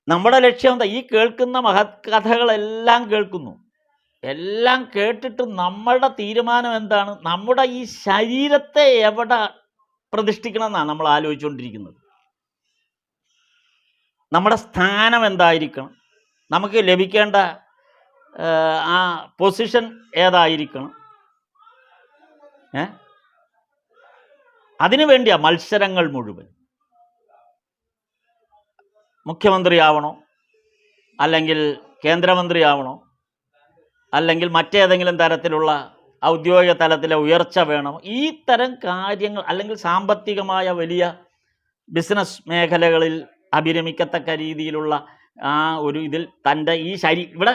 നമ്മുടെ ലക്ഷ്യം എന്താ? ഈ കേൾക്കുന്ന മഹത് കഥകളെല്ലാം കേൾക്കുന്നു, എല്ലാം കേട്ടിട്ട് നമ്മളുടെ തീരുമാനം എന്താണ്? നമ്മുടെ ഈ ശരീരത്തെ എവിടെ പ്രതിഷ്ഠിക്കണം എന്നാണ് നമ്മൾ ആലോചിച്ചുകൊണ്ടിരിക്കുന്നത്. നമ്മുടെ സ്ഥാനം എന്തായിരിക്കണം? നമുക്ക് ലഭിക്കേണ്ട ആ പൊസിഷൻ ഏതായിരിക്കണം? അതിനു വേണ്ടിയാ മത്സരങ്ങൾ മുഴുവൻ. മുഖ്യമന്ത്രിയാവണോ, അല്ലെങ്കിൽ കേന്ദ്രമന്ത്രിയാവണോ, അല്ലെങ്കിൽ മറ്റേതെങ്കിലും തരത്തിലുള്ള ഔദ്യോഗിക തലത്തിലെ ഉയർച്ച വേണം, ഈ തരം കാര്യങ്ങൾ, അല്ലെങ്കിൽ സാമ്പത്തികമായ വലിയ ബിസിനസ് മേഖലകളിൽ അഭിരമിക്കത്തക്ക രീതിയിലുള്ള ആ ഒരു ഇതിൽ തൻ്റെ ഈ ഇവിടെ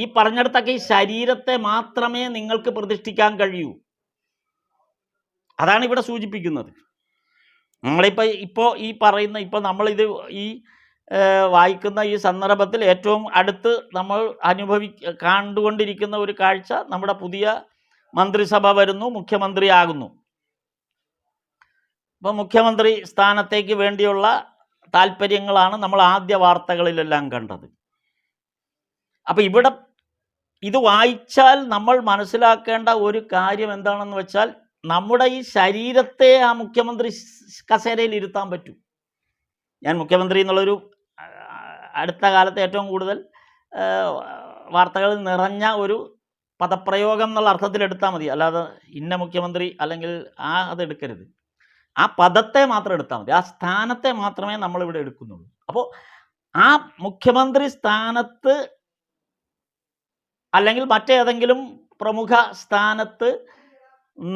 ഈ പറഞ്ഞിടത്തൊക്കെ ഈ ശരീരത്തെ മാത്രമേ നിങ്ങൾക്ക് പ്രതിഷ്ഠിക്കാൻ കഴിയൂ. അതാണ് ഇവിടെ സൂചിപ്പിക്കുന്നത്. ഇപ്പോൾ ഈ പറയുന്ന, ഇപ്പോൾ നമ്മളിത് ഈ വായിക്കുന്ന ഈ സന്ദർഭത്തിൽ ഏറ്റവും അടുത്ത് നമ്മൾ കണ്ടുകൊണ്ടിരിക്കുന്ന ഒരു കാഴ്ച, നമ്മുടെ പുതിയ മന്ത്രിസഭ വരുന്നു, മുഖ്യമന്ത്രിയാകുന്നു. അപ്പോൾ മുഖ്യമന്ത്രി സ്ഥാനത്തേക്ക് വേണ്ടിയുള്ള താല്പര്യങ്ങളാണ് നമ്മൾ ആദ്യ വാർത്തകളിലെല്ലാം കണ്ടത്. അപ്പോൾ ഇവിടെ ഇത് വായിച്ചാൽ നമ്മൾ മനസ്സിലാക്കേണ്ട ഒരു കാര്യം എന്താണെന്ന് വെച്ചാൽ, നമ്മുടെ ഈ ശരീരത്തെ ആ മുഖ്യമന്ത്രി കസേരയിൽ ഇരുത്താൻ പറ്റും. ഞാൻ മുഖ്യമന്ത്രി എന്നുള്ളൊരു അടുത്ത കാലത്ത് ഏറ്റവും കൂടുതൽ വാർത്തകളിൽ നിറഞ്ഞ ഒരു പദപ്രയോഗം എന്നുള്ള അർത്ഥത്തിൽ എടുത്താൽ മതി, അല്ലാതെ ഇന്ന മുഖ്യമന്ത്രി അല്ലെങ്കിൽ അതെടുക്കരുത്. ആ പദത്തെ മാത്രം എടുത്താൽ മതി, ആ സ്ഥാനത്തെ മാത്രമേ നമ്മളിവിടെ എടുക്കുന്നുള്ളൂ. അപ്പോൾ ആ മുഖ്യമന്ത്രി സ്ഥാനത്ത് അല്ലെങ്കിൽ മറ്റേതെങ്കിലും പ്രമുഖ സ്ഥാനത്ത്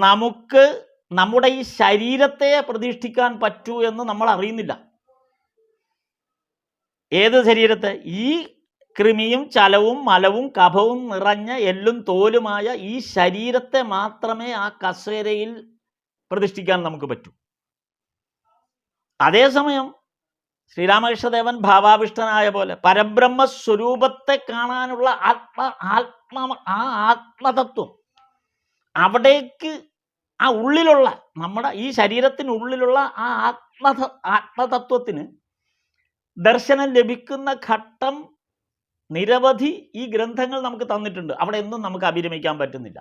നമുക്ക് നമ്മുടെ ഈ ശരീരത്തെ പ്രതിഷ്ഠിക്കാൻ പറ്റൂ എന്ന് നമ്മൾ അറിയുന്നില്ല. ഏത് ശരീരത്തെ? ഈ കൃമിയും ചലവും മലവും കഫവും നിറഞ്ഞ എല്ലും തോലുമായ ഈ ശരീരത്തെ മാത്രമേ ആ കസേരയിൽ പ്രതിഷ്ഠിക്കാൻ നമുക്ക് പറ്റൂ. അതേസമയം ശ്രീരാമകൃഷ്ണദേവൻ ഭാവാവിഷ്ടനായ പോലെ പരബ്രഹ്മ സ്വരൂപത്തെ കാണാനുള്ള ആത്മതത്വം, അവിടേക്ക് ആ ഉള്ളിലുള്ള നമ്മുടെ ഈ ശരീരത്തിനുള്ളിലുള്ള ആ ആത്മതത്വത്തിന് ദർശനം ലഭിക്കുന്ന ഘട്ടം നിരവധി ഈ ഗ്രന്ഥങ്ങൾ നമുക്ക് തന്നിട്ടുണ്ട്. അവിടെ ഒന്നും നമുക്ക് അഭിരമിക്കാൻ പറ്റുന്നില്ല.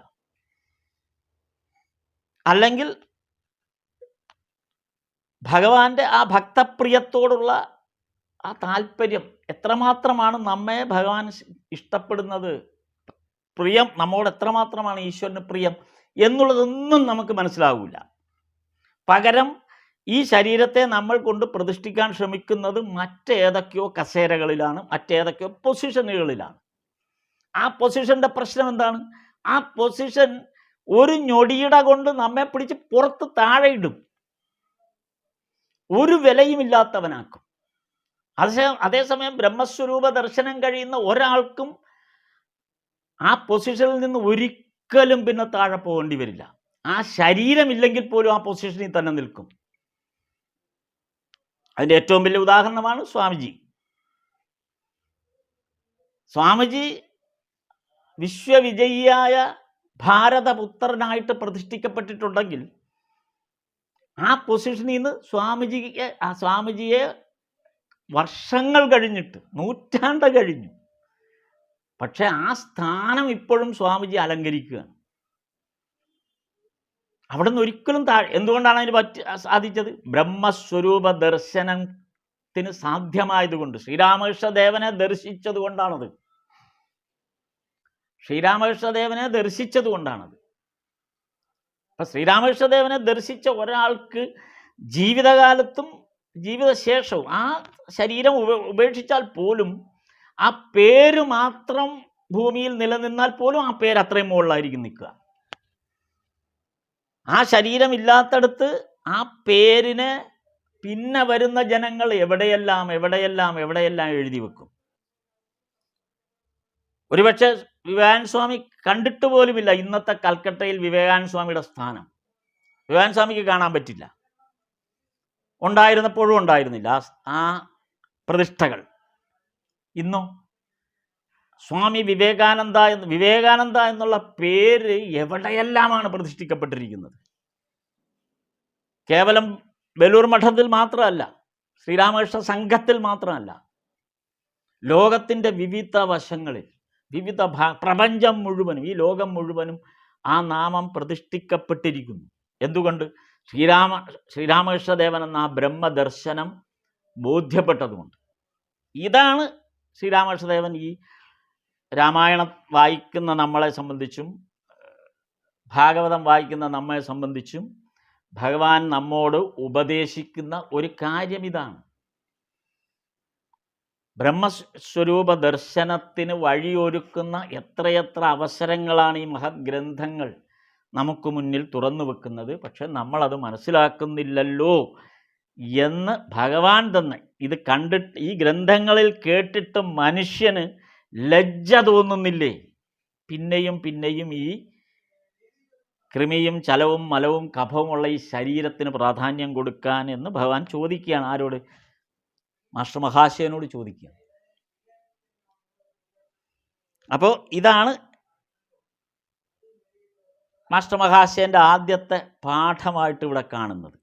അല്ലെങ്കിൽ ഭഗവാന്റെ ആ ഭക്തപ്രിയത്തോടുള്ള ആ താല്പര്യം എത്രമാത്രമാണ് നമ്മെ ഭഗവാൻ ഇഷ്ടപ്പെടുന്നത്, പ്രിയം നമ്മോട് എത്രമാത്രമാണ് ഈശ്വരന് പ്രിയം എന്നുള്ളതൊന്നും നമുക്ക് മനസ്സിലാവില്ല. പകരം ഈ ശരീരത്തെ നമ്മൾ കൊണ്ട് പ്രതിഷ്ഠിക്കാൻ ശ്രമിക്കുന്നത് മറ്റേതൊക്കെയോ കസേരകളിലാണ്, മറ്റേതൊക്കെയോ പൊസിഷനുകളിലാണ്. ആ പൊസിഷൻ്റെ പ്രശ്നം എന്താണ്? ആ പൊസിഷൻ ഒരു ഞൊടിയിട കൊണ്ട് നമ്മെ പിടിച്ച് പുറത്ത് താഴെ ഇടും, ഒരു വിലയുമില്ലാത്തവനാക്കും. അതേസമയം ബ്രഹ്മസ്വരൂപ ദർശനം കഴിയുന്ന ഒരാൾക്കും ആ പൊസിഷനിൽ നിന്ന് ഒരിക്കലും പിന്നെ താഴെ പോകേണ്ടി വരില്ല. ആ ശരീരമില്ലെങ്കിൽ പോലും ആ പൊസിഷനിൽ തന്നെ നിൽക്കും. അതിൻ്റെ ഏറ്റവും വലിയ ഉദാഹരണമാണ് സ്വാമിജി. സ്വാമിജി വിശ്വവിജയിയായ ഭാരതപുത്രനായിട്ട് പ്രതിഷ്ഠിക്കപ്പെട്ടിട്ടുണ്ടെങ്കിൽ ആ പൊസിഷനിൽ നിന്ന് സ്വാമിജിയെ വർഷങ്ങൾ കഴിഞ്ഞിട്ട്, നൂറ്റാണ്ട് കഴിഞ്ഞു, പക്ഷെ ആ സ്ഥാനം ഇപ്പോഴും സ്വാമിജി അലങ്കരിക്കുകയാണ്. അവിടെ നിന്ന് ഒരിക്കലും എന്തുകൊണ്ടാണ് അതിന് സാധിച്ചത്? ബ്രഹ്മസ്വരൂപ ദർശനത്തിന് സാധ്യമായതുകൊണ്ട്, ശ്രീരാമകൃഷ്ണദേവനെ ദർശിച്ചത് കൊണ്ടാണത്. ശ്രീരാമകൃഷ്ണദേവനെ ദർശിച്ചത് കൊണ്ടാണത്. അപ്പം ശ്രീരാമകൃഷ്ണദേവനെ ദർശിച്ച ഒരാൾക്ക് ജീവിതകാലത്തും ജീവിതശേഷവും ആ ശരീരം ഉപേക്ഷിച്ചാൽ പോലും ആ പേര് മാത്രം ഭൂമിയിൽ നിലനിന്നാൽ പോലും ആ പേര് അത്രയും മുകളിലായിരിക്കും നിൽക്കുക. ആ ശരീരം ഇല്ലാത്തടത്ത് ആ പേരിനെ പിന്നെ വരുന്ന ജനങ്ങൾ എവിടെയെല്ലാം എഴുതി വെക്കും. ഒരുപക്ഷെ വിവേകാനന്ദ സ്വാമി കണ്ടിട്ട് പോലുമില്ല ഇന്നത്തെ കൽക്കട്ടയിൽ വിവേകാനന്ദ സ്വാമിയുടെ സ്ഥാനം. വിവേകാനന്ദ സ്വാമിക്ക് കാണാൻ പറ്റില്ല, ഉണ്ടായിരുന്നപ്പോഴും ഉണ്ടായിരുന്നില്ല ആ പ്രതിഷ്ഠകൾ. ഇന്നോ സ്വാമി വിവേകാനന്ദ എന്നുള്ള പേര് എവിടെയെല്ലാമാണ് പ്രതിഷ്ഠിക്കപ്പെട്ടിരിക്കുന്നത്. കേവലം ബലൂർ മഠത്തിൽ മാത്രമല്ല, ശ്രീരാമകൃഷ്ണ സംഘത്തിൽ മാത്രമല്ല, ലോകത്തിൻ്റെ വിവിധ വശങ്ങളിൽ, പ്രപഞ്ചം മുഴുവനും, ഈ ലോകം മുഴുവനും ആ നാമം പ്രതിഷ്ഠിക്കപ്പെട്ടിരിക്കുന്നു. എന്തുകൊണ്ട്? ശ്രീരാമകൃഷ്ണദേവൻ എന്ന ആ ബ്രഹ്മദർശനം ബോധ്യപ്പെട്ടതുകൊണ്ട്. ഇതാണ് ശ്രീരാമകൃഷ്ണദേവൻ ഈ രാമായണം വായിക്കുന്ന നമ്മളെ സംബന്ധിച്ചും ഭാഗവതം വായിക്കുന്ന നമ്മെ സംബന്ധിച്ചും ഭഗവാൻ നമ്മോട് ഉപദേശിക്കുന്ന ഒരു കാര്യം ഇതാണ്. ബ്രഹ്മസ്വരൂപ ദർശനത്തിന് വഴിയൊരുക്കുന്ന എത്രയെത്ര അവസരങ്ങളാണ് ഈ മഹത് ഗ്രന്ഥങ്ങൾ നമുക്ക് മുന്നിൽ തുറന്നു വെക്കുന്നത്. പക്ഷെ നമ്മളത് മനസ്സിലാക്കുന്നില്ലല്ലോ എന്ന് ഭഗവാൻ തന്നെ ഇത് കണ്ടിട്ട്, ഈ ഗ്രന്ഥങ്ങളിൽ കേട്ടിട്ട് മനുഷ്യന് ലജ്ജ തോന്നുന്നില്ലേ? പിന്നെയും ഈ കൃമിയും ചലവും മലവും കഫവുമുള്ള ഈ ശരീരത്തിന് പ്രാധാന്യം കൊടുക്കാൻ എന്ന് ഭഗവാൻ ചോദിക്കുകയാണ്. ആരോട്? മാസ്റ്റർ മഹാശയനോട് ചോദിക്കുക. അപ്പോൾ ഇതാണ് മാസ്റ്റർ മഹാശയൻ്റെ ആദ്യത്തെ പാഠമായിട്ട് ഇവിടെ കാണുന്നത്.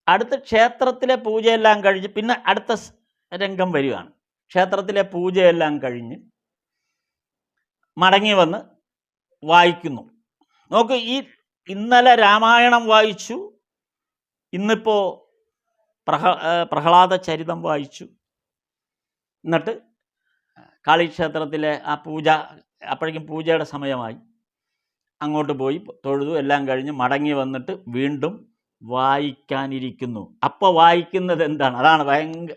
അടുത്ത ക്ഷേത്രത്തിലെ പൂജയെല്ലാം കഴിഞ്ഞ് പിന്നെ അടുത്ത രംഗം വരികയാണ്. ക്ഷേത്രത്തിലെ പൂജയെല്ലാം കഴിഞ്ഞ് മടങ്ങി വന്ന് വായിക്കുന്നു. നോക്ക്, ഇന്നലെ രാമായണം വായിച്ചു, ഇന്നിപ്പോൾ പ്രഹ്ലാദ ചരിതം വായിച്ചു. എന്നിട്ട് കാളിക്ഷേത്രത്തിലെ ആ പൂജ, അപ്പോഴേക്കും പൂജയുടെ സമയമായി, അങ്ങോട്ട് പോയി തൊഴുതു, എല്ലാം കഴിഞ്ഞ് മടങ്ങി വന്നിട്ട് വീണ്ടും വായിക്കാനിരിക്കുന്നു. അപ്പോൾ വായിക്കുന്നത് എന്താണ്? അതാണ് ഭയങ്കര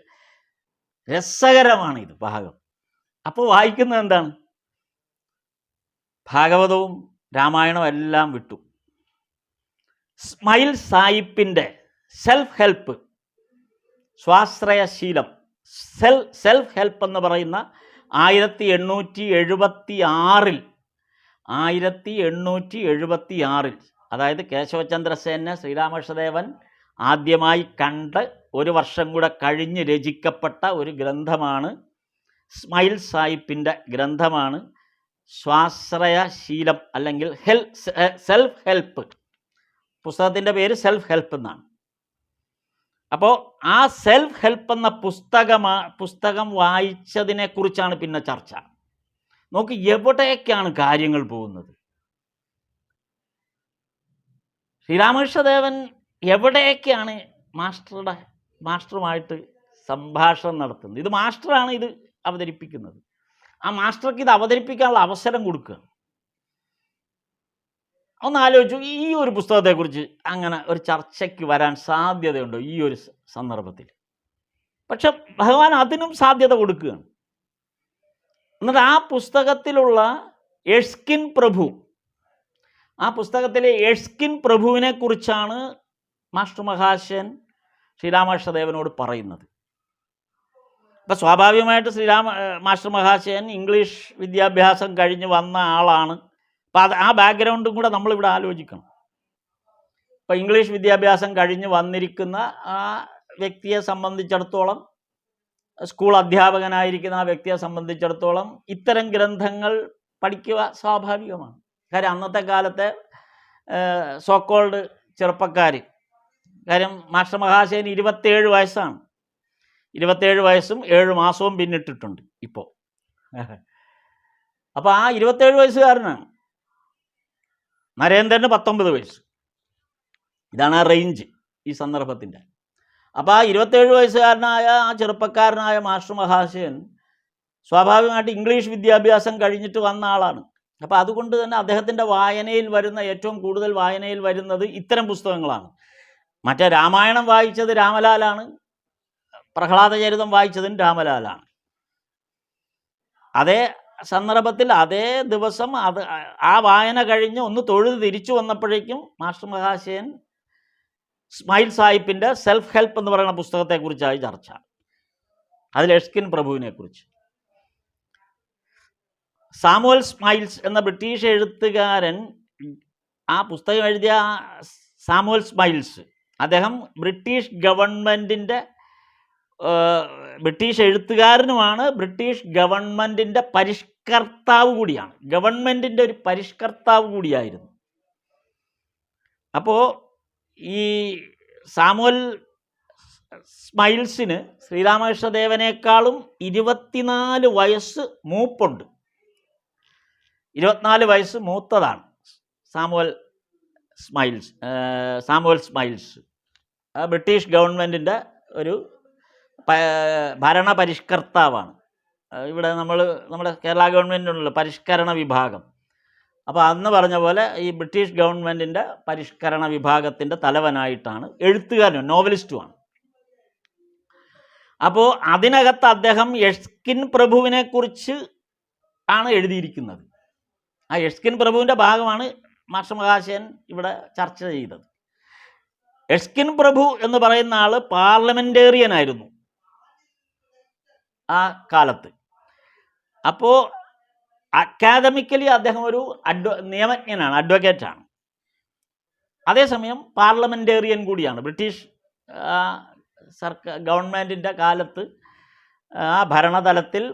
രസകരമാണ് ഇത് ഭാഗം. അപ്പോൾ വായിക്കുന്നത് എന്താണ്? ഭാഗവതവും രാമായണവും എല്ലാം വിട്ടു. സ്മൈൽ സായിപ്പിൻ്റെ സെൽഫ് ഹെൽപ്പ്, സ്വാശ്രയശീലം, സെൽഫ് ഹെൽപ്പ് എന്ന് പറയുന്ന 1876 അതായത് കേശവചന്ദ്രസേനെ ശ്രീരാമകൃഷ്ണദേവൻ ആദ്യമായി കണ്ട് 1 വർഷം കൂടെ കഴിഞ്ഞ് രചിക്കപ്പെട്ട ഒരു ഗ്രന്ഥമാണ്, സ്മൈൽ സായിപ്പിൻ്റെ ഗ്രന്ഥമാണ് സ്വാശ്രയശീലം അല്ലെങ്കിൽ സെൽഫ് ഹെൽപ്പ്. പുസ്തകത്തിൻ്റെ പേര് സെൽഫ് ഹെൽപ്പ് എന്നാണ്. അപ്പോൾ ആ സെൽഫ് ഹെൽപ്പ് എന്ന പുസ്തകം വായിച്ചതിനെ കുറിച്ചാണ് പിന്നെ ചർച്ച. നോക്ക് എവിടേക്കാണ് കാര്യങ്ങൾ പോകുന്നത്. ശ്രീരാമകൃഷ്ണദേവൻ എവിടേക്കാണ് മാസ്റ്ററുമായിട്ട് സംഭാഷണം നടത്തുന്നത്. ഇത് മാസ്റ്ററാണ് ഇത് അവതരിപ്പിക്കുന്നത്. ആ മാസ്റ്റർക്ക് ഇത് അവതരിപ്പിക്കാനുള്ള അവസരം കൊടുക്കുക. ഒന്ന് ആലോചിച്ചു, ഈ ഒരു പുസ്തകത്തെക്കുറിച്ച് അങ്ങനെ ഒരു ചർച്ചയ്ക്ക് വരാൻ സാധ്യതയുണ്ടോ ഈ ഒരു സന്ദർഭത്തിൽ? പക്ഷെ ഭഗവാൻ അതിനും സാധ്യത കൊടുക്കുകയാണ്. എന്നിട്ട് ആ പുസ്തകത്തിലുള്ള എർസ്കിൻ പ്രഭു, ആ പുസ്തകത്തിലെ എർസ്കിൻ പ്രഭുവിനെ കുറിച്ചാണ് മാസ്റ്റർ മഹാശയൻ ശ്രീരാമകൃഷ്ണദേവനോട് പറയുന്നത്. അപ്പം സ്വാഭാവികമായിട്ട് മാസ്റ്റർ മഹാശയൻ ഇംഗ്ലീഷ് വിദ്യാഭ്യാസം കഴിഞ്ഞ് വന്ന ആളാണ്. അപ്പം ആ ബാക്ക്ഗ്രൗണ്ടും കൂടെ നമ്മളിവിടെ ആലോചിക്കണം. ഇപ്പം ഇംഗ്ലീഷ് വിദ്യാഭ്യാസം കഴിഞ്ഞ് വന്നിരിക്കുന്ന ആ വ്യക്തിയെ സംബന്ധിച്ചിടത്തോളം, സ്കൂൾ അധ്യാപകനായിരിക്കുന്ന ആ വ്യക്തിയെ സംബന്ധിച്ചിടത്തോളം ഇത്തരം ഗ്രന്ഥങ്ങൾ പഠിക്കുക സ്വാഭാവികമാണ്. കാര്യം അന്നത്തെ കാലത്തെ സോക്കോൾഡ് ചെറുപ്പക്കാർ, കാര്യം മാസ്റ്റർ മഹാശയൻ 27 വയസ്സാണ്. 27 വയസ്സും 7 മാസവും പിന്നിട്ടിട്ടുണ്ട് ഇപ്പോൾ. അപ്പോൾ ആ 27 വയസ്സുകാരനാണ്. നരേന്ദ്രന് 19 വയസ്സ്. ഇതാണ് ആ റേഞ്ച് ഈ സന്ദർഭത്തിൻ്റെ. അപ്പോൾ ആ 27 വയസ്സുകാരനായ ആ ചെറുപ്പക്കാരനായ മാസ്റ്റർ മഹാശയൻ സ്വാഭാവികമായിട്ട് ഇംഗ്ലീഷ് വിദ്യാഭ്യാസം കഴിഞ്ഞിട്ട് വന്ന ആളാണ്. അപ്പോൾ അതുകൊണ്ട് തന്നെ അദ്ദേഹത്തിൻ്റെ വായനയിൽ വരുന്ന ഏറ്റവും കൂടുതൽ വായനയിൽ വരുന്നത് ഇത്തരം പുസ്തകങ്ങളാണ്. മറ്റേ രാമായണം വായിച്ചത് രാമലാലാണ്, പ്രഹ്ലാദചരിതം വായിച്ചതും രാമലാലാണ്. അതേ സന്ദർഭത്തിൽ അതേ ദിവസം ആ വായന കഴിഞ്ഞ് ഒന്ന് തൊഴുത് തിരിച്ചു വന്നപ്പോഴേക്കും മാസ്റ്റർ മഹാശയൻ ഇസ്മായിൽ സാഹിബിൻ്റെ സെൽഫ് ഹെൽപ്പ് എന്ന് പറയുന്ന പുസ്തകത്തെക്കുറിച്ചായി ചർച്ച. അതിൽ എർസ്കിൻ പ്രഭുവിനെ കുറിച്ച്. സാമുവൽ സ്മൈൽസ് എന്ന ബ്രിട്ടീഷ് എഴുത്തുകാരൻ, ആ പുസ്തകം എഴുതിയ സാമുവൽ സ്മൈൽസ്, അദ്ദേഹം ബ്രിട്ടീഷ് ഗവൺമെൻറ്റിൻ്റെ ബ്രിട്ടീഷ് എഴുത്തുകാരനുമാണ്, ബ്രിട്ടീഷ് ഗവൺമെൻറ്റിൻ്റെ പരിഷ്കർത്താവ് കൂടിയാണ്. ഗവൺമെൻറ്റിൻ്റെ ഒരു പരിഷ്കർത്താവ് കൂടിയായിരുന്നു. അപ്പോൾ ഈ സാമുവൽ സ്മൈൽസിന് ശ്രീരാമകൃഷ്ണദേവനേക്കാളും 24 വയസ്സ് മൂപ്പുണ്ട്. 24 വയസ്സ് മൂത്തതാണ് സാമുവൽ സ്മൈൽസ്. ബ്രിട്ടീഷ് ഗവൺമെൻറ്റിൻ്റെ ഒരു ഭരണപരിഷ്കർത്താവാണ്. ഇവിടെ നമ്മുടെ കേരള ഗവൺമെൻറ്റിനുള്ള പരിഷ്കരണ വിഭാഗം. അപ്പോൾ അന്ന് പറഞ്ഞ പോലെ ഈ ബ്രിട്ടീഷ് ഗവൺമെൻറ്റിൻ്റെ പരിഷ്കരണ വിഭാഗത്തിൻ്റെ തലവനായിട്ടാണ്, എഴുത്തുകാരനും നോവലിസ്റ്റുമാണ്. അപ്പോൾ അതിനകത്ത് അദ്ദേഹം എർസ്കിൻ പ്രഭുവിനെ കുറിച്ച് ആണ് എഴുതിയിരിക്കുന്നത്. ആ എർസ്കിൻ പ്രഭുവിൻ്റെ ഭാഗമാണ് മാസ്റ്റർ മഹാശയൻ ഇവിടെ ചർച്ച ചെയ്തത്. എർസ്കിൻ പ്രഭു എന്ന് പറയുന്ന ആൾ പാർലമെൻറ്റേറിയൻ ആയിരുന്നു ആ കാലത്ത്. അപ്പോൾ അക്കാദമിക്കലി അദ്ദേഹം ഒരു നിയമജ്ഞനാണ്, അഡ്വക്കേറ്റാണ്. അതേസമയം പാർലമെൻറ്റേറിയൻ കൂടിയാണ്. ബ്രിട്ടീഷ് ഗവൺമെൻറ്റിൻ്റെ കാലത്ത് ആ ഭരണതലത്തിൽ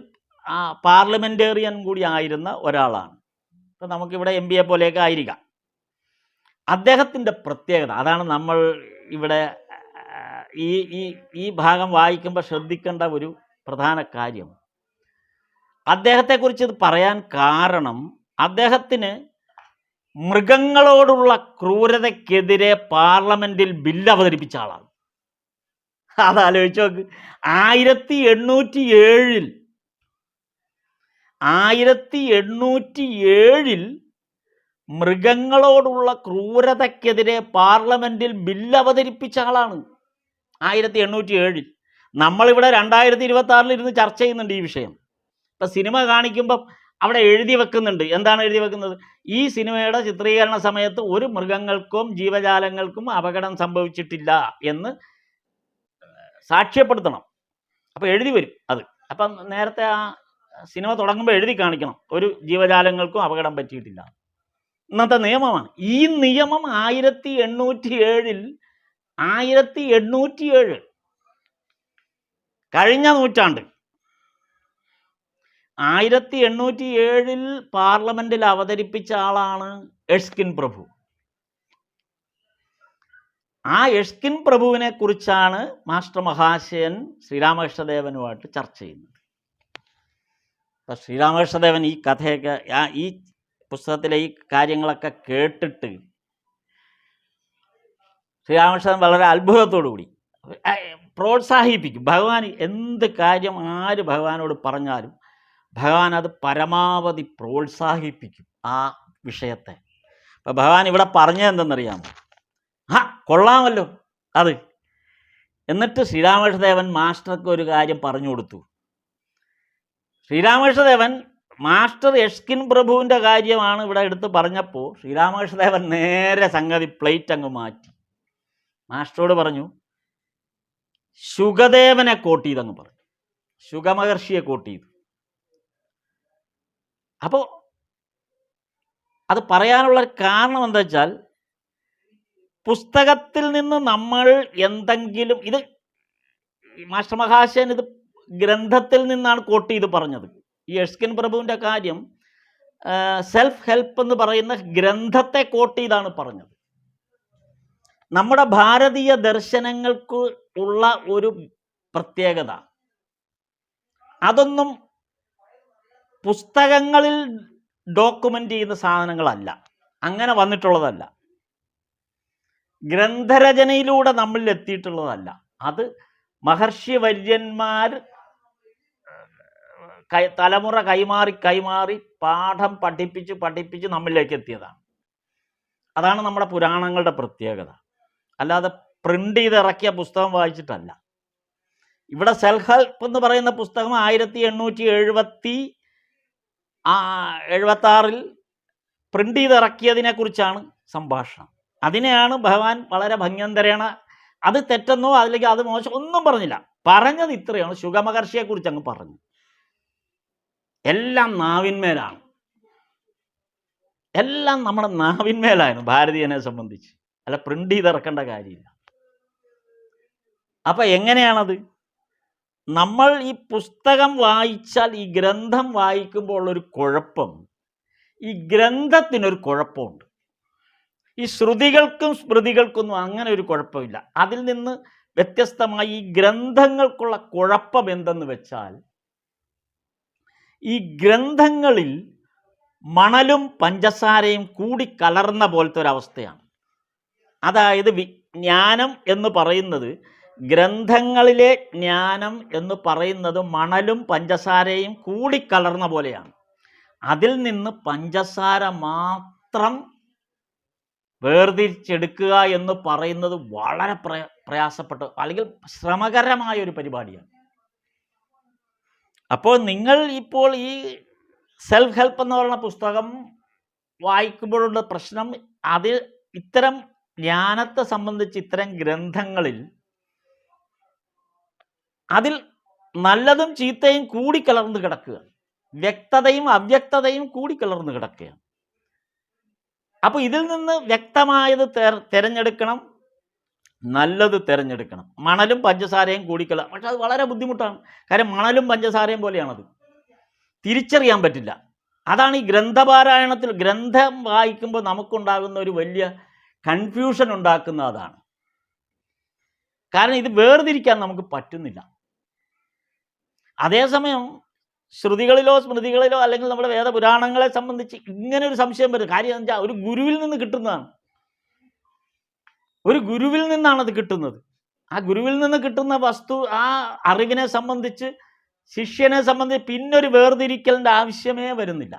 പാർലമെൻറ്റേറിയൻ കൂടി ആയിരുന്ന ഒരാളാണ്. ഇപ്പോൾ നമുക്കിവിടെ MBA പോലെയൊക്കെ ആയിരിക്കാം. അദ്ദേഹത്തിൻ്റെ പ്രത്യേകത അതാണ് നമ്മൾ ഇവിടെ ഈ ഭാഗം വായിക്കുമ്പോൾ ശ്രദ്ധിക്കേണ്ട ഒരു പ്രധാന കാര്യം. അദ്ദേഹത്തെക്കുറിച്ച് ഇത് പറയാൻ കാരണം, അദ്ദേഹത്തിന് മൃഗങ്ങളോടുള്ള ക്രൂരതയ്ക്കെതിരെ പാർലമെൻറ്റിൽ ബില്ല് അവതരിപ്പിച്ച ആളാണ്. അതാലോചിച്ച് നോക്ക്. 1807 മൃഗങ്ങളോടുള്ള ക്രൂരതയ്ക്കെതിരെ പാർലമെൻറ്റിൽ ബില്ല് അവതരിപ്പിച്ച ആളാണ്. 1807. നമ്മളിവിടെ 2026 ഇരുന്ന് ചർച്ച ചെയ്യുന്നുണ്ട് ഈ വിഷയം. ഇപ്പം സിനിമ കാണിക്കുമ്പം അവിടെ എഴുതി വെക്കുന്നുണ്ട്. എന്താണ് എഴുതി വെക്കുന്നത്? ഈ സിനിമയുടെ ചിത്രീകരണ സമയത്ത് ഒരു മൃഗങ്ങൾക്കും ജീവജാലങ്ങൾക്കും അപകടം സംഭവിച്ചിട്ടില്ല എന്ന് സാക്ഷ്യപ്പെടുത്തണം. അപ്പോൾ എഴുതി വരും അത്. അപ്പം നേരത്തെ ആ സിനിമ തുടങ്ങുമ്പോൾ എഴുതി കാണിക്കണം, ഒരു ജീവജാലങ്ങൾക്കും അപകടം പറ്റിയിട്ടില്ല. ഇന്നത്തെ നിയമമാണ്. ഈ നിയമം 1807 കഴിഞ്ഞ നൂറ്റാണ്ട് 1807 പാർലമെന്റിൽ അവതരിപ്പിച്ച ആളാണ് എർസ്കിൻ പ്രഭു. ആ എർസ്കിൻ പ്രഭുവിനെ കുറിച്ചാണ് മാസ്റ്റർ മഹാശയൻ ശ്രീരാമകൃഷ്ണദേവനുമായിട്ട് ചർച്ച ചെയ്യുന്നത്. അപ്പം ശ്രീരാമകൃഷ്ണദേവൻ ഈ കഥയൊക്കെ ഈ പുസ്തകത്തിലെ ഈ കാര്യങ്ങളൊക്കെ കേട്ടിട്ട് ശ്രീരാമകൃഷ്ണൻ വളരെ അത്ഭുതത്തോടു കൂടി പ്രോത്സാഹിപ്പിക്കും. ഭഗവാൻ എന്ത് കാര്യം ആര് ഭഗവാനോട് പറഞ്ഞാലും ഭഗവാൻ അത് പരമാവധി പ്രോത്സാഹിപ്പിക്കും ആ വിഷയത്തെ. അപ്പം ഭഗവാൻ ഇവിടെ പറഞ്ഞതെന്തെന്നറിയാമോ? കൊള്ളാമല്ലോ അത്. എന്നിട്ട് ശ്രീരാമകൃഷ്ണദേവൻ മാസ്റ്റർക്ക് ഒരു കാര്യം പറഞ്ഞു കൊടുത്തു. ശ്രീരാമകൃഷ്ണദേവൻ മാസ്റ്റർ എർസ്കിൻ പ്രഭുവിൻ്റെ കാര്യമാണ് ഇവിടെ എടുത്ത് പറഞ്ഞപ്പോൾ ശ്രീരാമകൃഷ്ണദേവൻ നേരെ സംഗതി പ്ലേറ്റ് അങ്ങ് മാറ്റി. മാസ്റ്ററോട് പറഞ്ഞു, ശുകദേവനെ കോട്ട് ചെയ്തങ്ങ് പറഞ്ഞു, ശുകമഹർഷിയെ കോട്ട് ചെയ്തു. അപ്പോൾ അത് പറയാനുള്ള കാരണം എന്താ വെച്ചാൽ, പുസ്തകത്തിൽ നിന്ന് നമ്മൾ എന്തെങ്കിലും, ഇത് മാസ്റ്റർ മഹാശയൻ ഇത് ഗ്രന്ഥത്തിൽ നിന്നാണ് കോട്ട് ചെയ്ത് പറഞ്ഞത്. ഈ എർസ്കിൻ പ്രഭുവിൻ്റെ കാര്യം സെൽഫ് ഹെൽപ്പ് എന്ന് പറയുന്ന ഗ്രന്ഥത്തെ കോട്ട് ചെയ്താണ് പറഞ്ഞത്. നമ്മുടെ ഭാരതീയ ദർശനങ്ങൾക്ക് ഉള്ള ഒരു പ്രത്യേകത, അതൊന്നും പുസ്തകങ്ങളിൽ ഡോക്യുമെൻ്റ് ചെയ്യുന്ന സാധനങ്ങളല്ല, അങ്ങനെ വന്നിട്ടുള്ളതല്ല, ഗ്രന്ഥരചനയിലൂടെ നമ്മളിൽ എത്തിയിട്ടുള്ളതല്ല. അത് മഹർഷി വര്യന്മാർ തലമുറ കൈമാറി പാഠം പഠിപ്പിച്ച് നമ്മളിലേക്ക് എത്തിയതാണ്. അതാണ് നമ്മുടെ പുരാണങ്ങളുടെ പ്രത്യേകത. അല്ലാതെ പ്രിൻ്റ് ചെയ്തിറക്കിയ പുസ്തകം വായിച്ചിട്ടല്ല. ഇവിടെ സെൽഫ് ഹെൽപ്പ് എന്ന് പറയുന്ന പുസ്തകം 1876 പ്രിൻ്റ് ചെയ്തിറക്കിയതിനെക്കുറിച്ചാണ് സംഭാഷണം. അതിനെയാണ് ഭഗവാൻ വളരെ ഭംഗ്യന്തരേണ, അത് തെറ്റെന്നോ അല്ലെങ്കിൽ അത് മോശം ഒന്നും പറഞ്ഞില്ല. പറഞ്ഞത് ഇത്രയാണ്, ശുകമഹർഷിയെക്കുറിച്ച് അങ്ങ് പറഞ്ഞു. എല്ലാം നാവിന്മേലാണ്, എല്ലാം നമ്മുടെ നാവിന്മേലായിരുന്നു ഭാരതീയനെ സംബന്ധിച്ച്, അല്ല പ്രിൻ്റ് ചെയ്തിറക്കേണ്ട കാര്യമില്ല. അപ്പം എങ്ങനെയാണത്? നമ്മൾ ഈ പുസ്തകം വായിച്ചാൽ, ഈ ഗ്രന്ഥം വായിക്കുമ്പോൾ ഉള്ളൊരു കുഴപ്പം, ഈ ഗ്രന്ഥത്തിനൊരു കുഴപ്പമുണ്ട്. ഈ ശ്രുതികൾക്കും സ്മൃതികൾക്കൊന്നും അങ്ങനെ ഒരു കുഴപ്പമില്ല. അതിൽ നിന്ന് വ്യത്യസ്തമായി ഈ ഗ്രന്ഥങ്ങൾക്കുള്ള കുഴപ്പം എന്തെന്ന് വെച്ചാൽ, ഈ ഗ്രന്ഥങ്ങളിൽ മണലും പഞ്ചസാരയും കൂടി കലർന്ന പോലത്തെ ഒരവസ്ഥയാണ്. അതായത് ജ്ഞാനം എന്ന് പറയുന്നത്, ഗ്രന്ഥങ്ങളിലെ ജ്ഞാനം എന്ന് പറയുന്നത് മണലും പഞ്ചസാരയും കൂടിക്കലർന്ന പോലെയാണ്. അതിൽ നിന്ന് പഞ്ചസാര മാത്രം വേർതിരിച്ചെടുക്കുക എന്ന് പറയുന്നത് വളരെ പ്രയാസപ്പെട്ട അല്ലെങ്കിൽ ശ്രമകരമായ ഒരു പരിപാടിയാണ്. അപ്പോൾ നിങ്ങൾ ഇപ്പോൾ ഈ സെൽഫ് ഹെൽപ്പ് എന്ന് പറയുന്ന പുസ്തകം വായിക്കുമ്പോഴുള്ള പ്രശ്നം, അത് ഇത്തരം ജ്ഞാനത്തെ സംബന്ധിച്ച് ഇത്തരം ഗ്രന്ഥങ്ങളിൽ അതിൽ നല്ലതും ചീത്തയും കൂടിക്കലർന്ന് കിടക്കുക, വ്യക്തതയും അവ്യക്തതയും കൂടിക്കലർന്ന് കിടക്കുകയാണ്. അപ്പോൾ ഇതിൽ നിന്ന് വ്യക്തമായത് തിരഞ്ഞെടുക്കണം, നല്ലത് തിരഞ്ഞെടുക്കണം. മണലും പഞ്ചസാരയും കൂടിക്കലർന്ന്, പക്ഷെ അത് വളരെ ബുദ്ധിമുട്ടാണ്. കാര്യം മണലും പഞ്ചസാരയും പോലെയാണത്, തിരിച്ചറിയാൻ പറ്റില്ല. അതാണ് ഈ ഗ്രന്ഥപാരായണത്തിൽ, ഗ്രന്ഥം വായിക്കുമ്പോൾ നമുക്കുണ്ടാകുന്ന ഒരു വലിയ കൺഫ്യൂഷൻ ഉണ്ടാക്കുന്ന അതാണ്. കാരണം ഇത് വേർതിരിക്കാൻ നമുക്ക് പറ്റുന്നില്ല. അതേസമയം ശ്രുതികളിലോ സ്മൃതികളിലോ അല്ലെങ്കിൽ നമ്മുടെ വേദപുരാണങ്ങളെ സംബന്ധിച്ച് ഇങ്ങനെ ഒരു സംശയം വരും. കാര്യം എന്താ വെച്ചാൽ ഒരു ഗുരുവിൽ നിന്ന് കിട്ടുന്നതാണ്, ഒരു ഗുരുവിൽ നിന്നാണത് കിട്ടുന്നത്. ആ ഗുരുവിൽ നിന്ന് കിട്ടുന്ന വസ്തു, ആ അറിവിനെ സംബന്ധിച്ച് ശിഷ്യനെ സംബന്ധിച്ച് പിന്നൊരു വേർതിരിക്കലിൻ്റെ ആവശ്യമേ വരുന്നില്ല.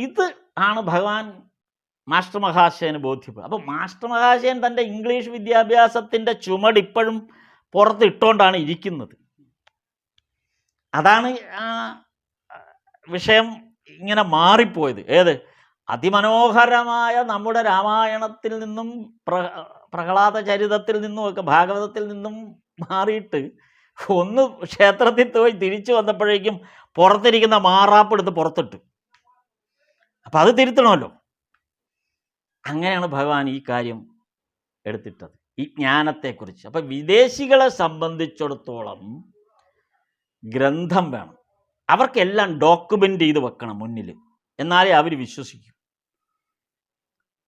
ഇത് ആണ് ഭഗവാൻ മാസ്റ്റർ മഹാശയന് ബോധ്യപ്പെടും. അപ്പോൾ മാസ്റ്റർ മഹാശയൻ തൻ്റെ ഇംഗ്ലീഷ് വിദ്യാഭ്യാസത്തിൻ്റെ ചുമട് ഇപ്പോഴും പുറത്തിട്ടുകൊണ്ടാണ് ഇരിക്കുന്നത്. അതാണ് ആ വിഷയം ഇങ്ങനെ മാറിപ്പോയത്. ഏത് അതിമനോഹരമായ നമ്മുടെ രാമായണത്തിൽ നിന്നും പ്രഹ്ലാദ ചരിതത്തിൽ നിന്നും ഒക്കെ ഭാഗവതത്തിൽ നിന്നും മാറിയിട്ട് ഒന്ന് ക്ഷേത്രത്തിൽ പോയി തിരിച്ചു വന്നപ്പോഴേക്കും പുറത്തിരിക്കുന്ന മാറാപ്പെടുത്ത് പുറത്തിട്ട്. അപ്പം അത് തിരുത്തണമല്ലോ. അങ്ങനെയാണ് ഭഗവാൻ ഈ കാര്യം എടുത്തിട്ടത്, ഈ ജ്ഞാനത്തെക്കുറിച്ച്. അപ്പം വിദേശികളെ സംബന്ധിച്ചിടത്തോളം ഗ്രന്ഥം വേണം. അവർക്കെല്ലാം ഡോക്യുമെൻ്റ് ചെയ്ത് വെക്കണം മുന്നിൽ, എന്നാലേ അവർ വിശ്വസിക്കൂ.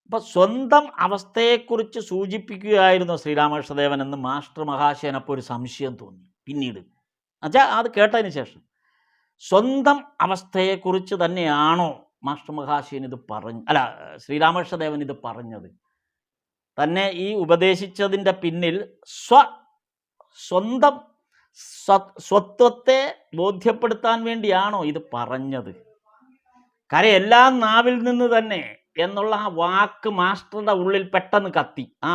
അപ്പം സ്വന്തം അവസ്ഥയെക്കുറിച്ച് സൂചിപ്പിക്കുകയായിരുന്നു ശ്രീരാമകൃഷ്ണദേവൻ എന്ന് മാസ്റ്റർ മഹാശയൻ അപ്പോൾ ഒരു സംശയം തോന്നി പിന്നീട്. എന്നുവെച്ചാൽ അത് കേട്ടതിന് ശേഷം സ്വന്തം അവസ്ഥയെക്കുറിച്ച് തന്നെയാണോ മാസ്റ്റർ മഹാശയൻ ഇത് ശ്രീരാമകൃഷ്ണദേവൻ ഇത് പറഞ്ഞത്? തന്നെ ഈ ഉപദേശിച്ചതിൻ്റെ പിന്നിൽ സ്വന്തം സ്വത്വത്തെ ബോധ്യപ്പെടുത്താൻ വേണ്ടിയാണോ ഇത് പറഞ്ഞത്? കാര്യം എല്ലാം നാവിൽ നിന്ന് തന്നെ എന്നുള്ള ആ വാക്ക് മാസ്റ്ററുടെ ഉള്ളിൽ പെട്ടെന്ന് കത്തി. ആ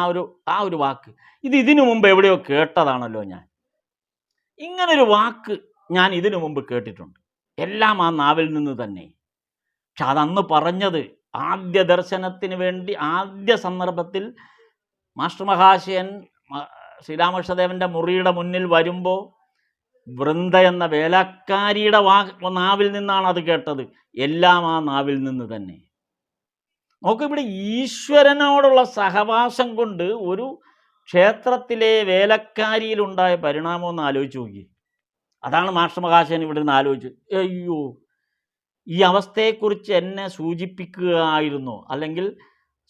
ഒരു വാക്ക് ഇതിനു മുമ്പ് എവിടെയോ കേട്ടതാണല്ലോ. ഇങ്ങനൊരു വാക്ക് ഞാൻ ഇതിനു മുമ്പ് കേട്ടിട്ടുണ്ട്. എല്ലാം ആ നാവിൽ നിന്ന് തന്നെ. പക്ഷെ അതന്ന് പറഞ്ഞത് ആദ്യ ദർശനത്തിന് വേണ്ടി ആദ്യ സന്ദർഭത്തിൽ മാസ്റ്റർ മഹാശയൻ ശ്രീരാമകൃഷ്ണദേവൻ്റെ മുറിയുടെ മുന്നിൽ വരുമ്പോൾ വൃന്ദ എന്ന വേലക്കാരിയുടെ നാവിൽ നിന്നാണ് അത് കേട്ടത്. എല്ലാം ആ നാവിൽ നിന്ന് തന്നെ. നോക്കിവിടെ ഈശ്വരനോടുള്ള സഹവാസം കൊണ്ട് ഒരു ക്ഷേത്രത്തിലെ വേലക്കാരിയിലുണ്ടായ പരിണാമം ഒന്ന് ആലോചിച്ച് നോക്കി. അതാണ് മാസ്റ്റർ മഹാശയൻ ഇവിടെ നിന്ന് ആലോചിച്ച്, അയ്യോ ഈ അവസ്ഥയെക്കുറിച്ച് എന്നെ സൂചിപ്പിക്കുകയായിരുന്നോ, അല്ലെങ്കിൽ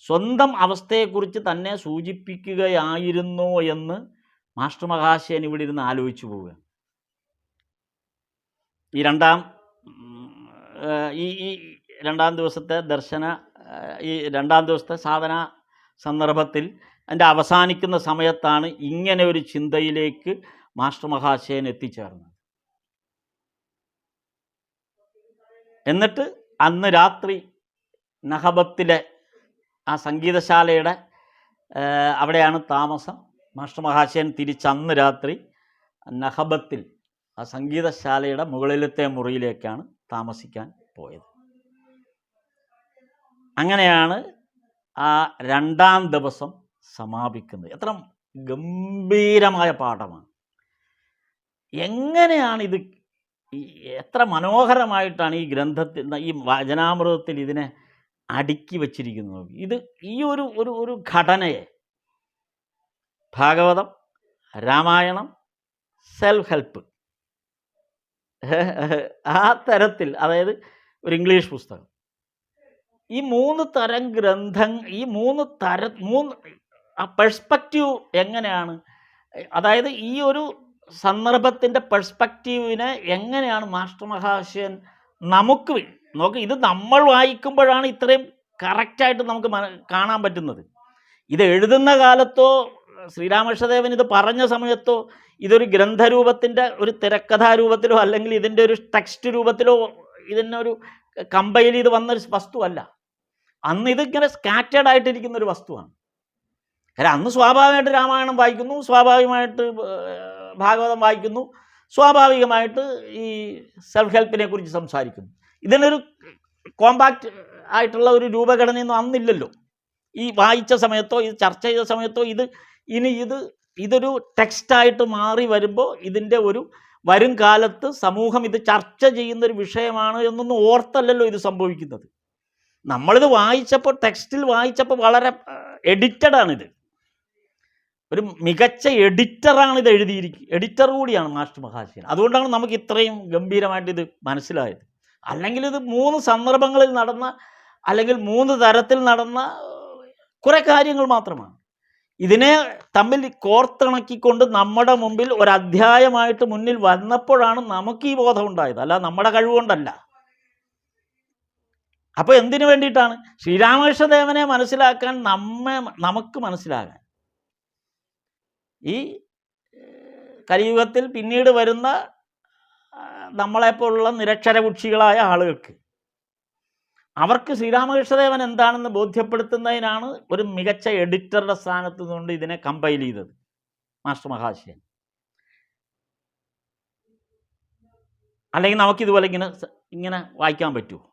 സ്വന്തം അവസ്ഥയെക്കുറിച്ച് തന്നെ സൂചിപ്പിക്കുകയായിരുന്നോ എന്ന് മാസ്റ്റർ മഹാശയൻ ഇവിടെ ഇരുന്ന് ആലോചിച്ചു പോവുക. ഈ രണ്ടാം ദിവസത്തെ രണ്ടാം ദിവസത്തെ സാധന സന്ദർഭത്തിൽ അതിൻ്റെ അവസാനിക്കുന്ന സമയത്താണ് ഇങ്ങനെ ഒരു ചിന്തയിലേക്ക് മാസ്റ്റർ മഹാശയൻ എത്തിച്ചേർന്നത്. എന്നിട്ട് അന്ന് രാത്രി നഹബത്തിലെ ആ സംഗീതശാലയുടെ അവിടെയാണ് താമസം. മാസ്റ്റർ മഹാശയൻ തിരിച്ചന്ന് രാത്രി നഹബത്തിൽ ആ സംഗീതശാലയുടെ മുകളിലത്തെ മുറിയിലേക്കാണ് താമസിക്കാൻ പോയത്. അങ്ങനെയാണ് ആ രണ്ടാം ദിവസം സമാപിക്കുന്നത്. എത്ര ഗംഭീരമായ പാഠമാണ്! എങ്ങനെയാണ് എത്ര മനോഹരമായിട്ടാണ് ഈ ഗ്രന്ഥത്തിൽ, ഈ വചനാമൃതത്തിൽ ഇതിനെ അടുക്കി വച്ചിരിക്കുന്നത്. ഈ ഒരു ഘടനയെ ഭാഗവതം, രാമായണം, സെൽഫ് ഹെൽപ്പ്, ആ തരത്തിൽ, അതായത് ഒരു ഇംഗ്ലീഷ് പുസ്തകം, ഈ മൂന്ന് തരം ഈ മൂന്ന് ആ പെർസ്പെക്റ്റീവ് എങ്ങനെയാണ്, അതായത് ഈ ഒരു സന്ദർഭത്തിൻ്റെ പെർസ്പെക്റ്റീവിനെ എങ്ങനെയാണ് മാസ്റ്റർ മഹാശയൻ നോക്ക്, ഇത് നമ്മൾ വായിക്കുമ്പോഴാണ് ഇത്രയും കറക്റ്റായിട്ട് നമുക്ക് കാണാൻ പറ്റുന്നത്. ഇത് എഴുതുന്ന കാലത്തോ ശ്രീരാമകൃഷ്ണദേവൻ ഇത് പറഞ്ഞ സമയത്തോ ഇതൊരു ഗ്രന്ഥരൂപത്തിൻ്റെ ഒരു തിരക്കഥാരൂപത്തിലോ അല്ലെങ്കിൽ ഇതിൻ്റെ ഒരു ടെക്സ്റ്റ് രൂപത്തിലോ ഇതിനൊരു കമ്പൈൽ ചെയ്ത് വന്നൊരു വസ്തുവല്ല. അന്ന് ഇതിങ്ങനെ സ്കാറ്റേഡ് ആയിട്ടിരിക്കുന്ന ഒരു വസ്തുവാണ്. കാരണം അന്ന് സ്വാഭാവികമായിട്ട് രാമായണം വായിക്കുന്നു, സ്വാഭാവികമായിട്ട് ഭാഗവതം വായിക്കുന്നു, സ്വാഭാവികമായിട്ട് ഈ സെൽഫ് ഹെൽപ്പിനെ കുറിച്ച് സംസാരിക്കുന്നു. ഇതിനൊരു കോമ്പാക്റ്റ് ആയിട്ടുള്ള ഒരു രൂപഘടനയൊന്നും അന്നില്ലല്ലോ. ഈ വായിച്ച സമയത്തോ ഇത് ചർച്ച ചെയ്ത സമയത്തോ ഇതൊരു ടെക്സ്റ്റായിട്ട് മാറി വരുമ്പോൾ ഇതിൻ്റെ ഒരു വരും കാലത്ത് സമൂഹം ഇത് ചർച്ച ചെയ്യുന്നൊരു വിഷയമാണ് എന്നൊന്നും ഓർത്തല്ലല്ലോ ഇത് സംഭവിക്കുന്നത്. നമ്മളിത് വായിച്ചപ്പോൾ, ടെക്സ്റ്റിൽ വായിച്ചപ്പോൾ വളരെ എഡിറ്റഡാണിത്. ഒരു മികച്ച എഡിറ്ററാണ് ഇത് എഡിറ്റർ കൂടിയാണ് മാസ്റ്റർ മഹാശയൻ. അതുകൊണ്ടാണ് നമുക്ക് ഇത്രയും ഗംഭീരമായിട്ട് ഇത് മനസ്സിലായത്. അല്ലെങ്കിൽ ഇത് 3 സന്ദർഭങ്ങളിൽ നടന്ന, അല്ലെങ്കിൽ 3 തരത്തിൽ നടന്ന കുറേ കാര്യങ്ങൾ മാത്രമാണ്. ഇതിനെ തമ്മിൽ കോർത്തിണക്കിക്കൊണ്ട് നമ്മുടെ മുമ്പിൽ ഒരു അധ്യായമായിട്ട് മുന്നിൽ വന്നപ്പോഴാണ് നമുക്ക് ഈ ബോധം ഉണ്ടായത്, അല്ല നമ്മുടെ കഴിവുകൊണ്ടല്ല. അപ്പോൾ എന്തിനു വേണ്ടിയിട്ടാണ്? ശ്രീരാമകൃഷ്ണദേവനെ മനസ്സിലാക്കാൻ, നമുക്ക് മനസ്സിലാകാൻ. ഈ കലിയുഗത്തിൽ പിന്നീട് വരുന്ന നമ്മളെപ്പോലുള്ള നിരക്ഷരകുക്ഷികളായ ആളുകൾക്ക്, അവർക്ക് ശ്രീരാമകൃഷ്ണദേവൻ എന്താണെന്ന് ബോധ്യപ്പെടുത്തുന്നതിനാണ് ഒരു മികച്ച എഡിറ്ററുടെ സ്ഥാനത്ത് നിന്നുകൊണ്ട് ഇതിനെ കമ്പൈൽ ചെയ്തത് മാസ്റ്റർ മഹാശയൻ. അല്ലെങ്കിൽ നമുക്കിതുപോലെ ഇങ്ങനെ വായിക്കാൻ പറ്റുമോ?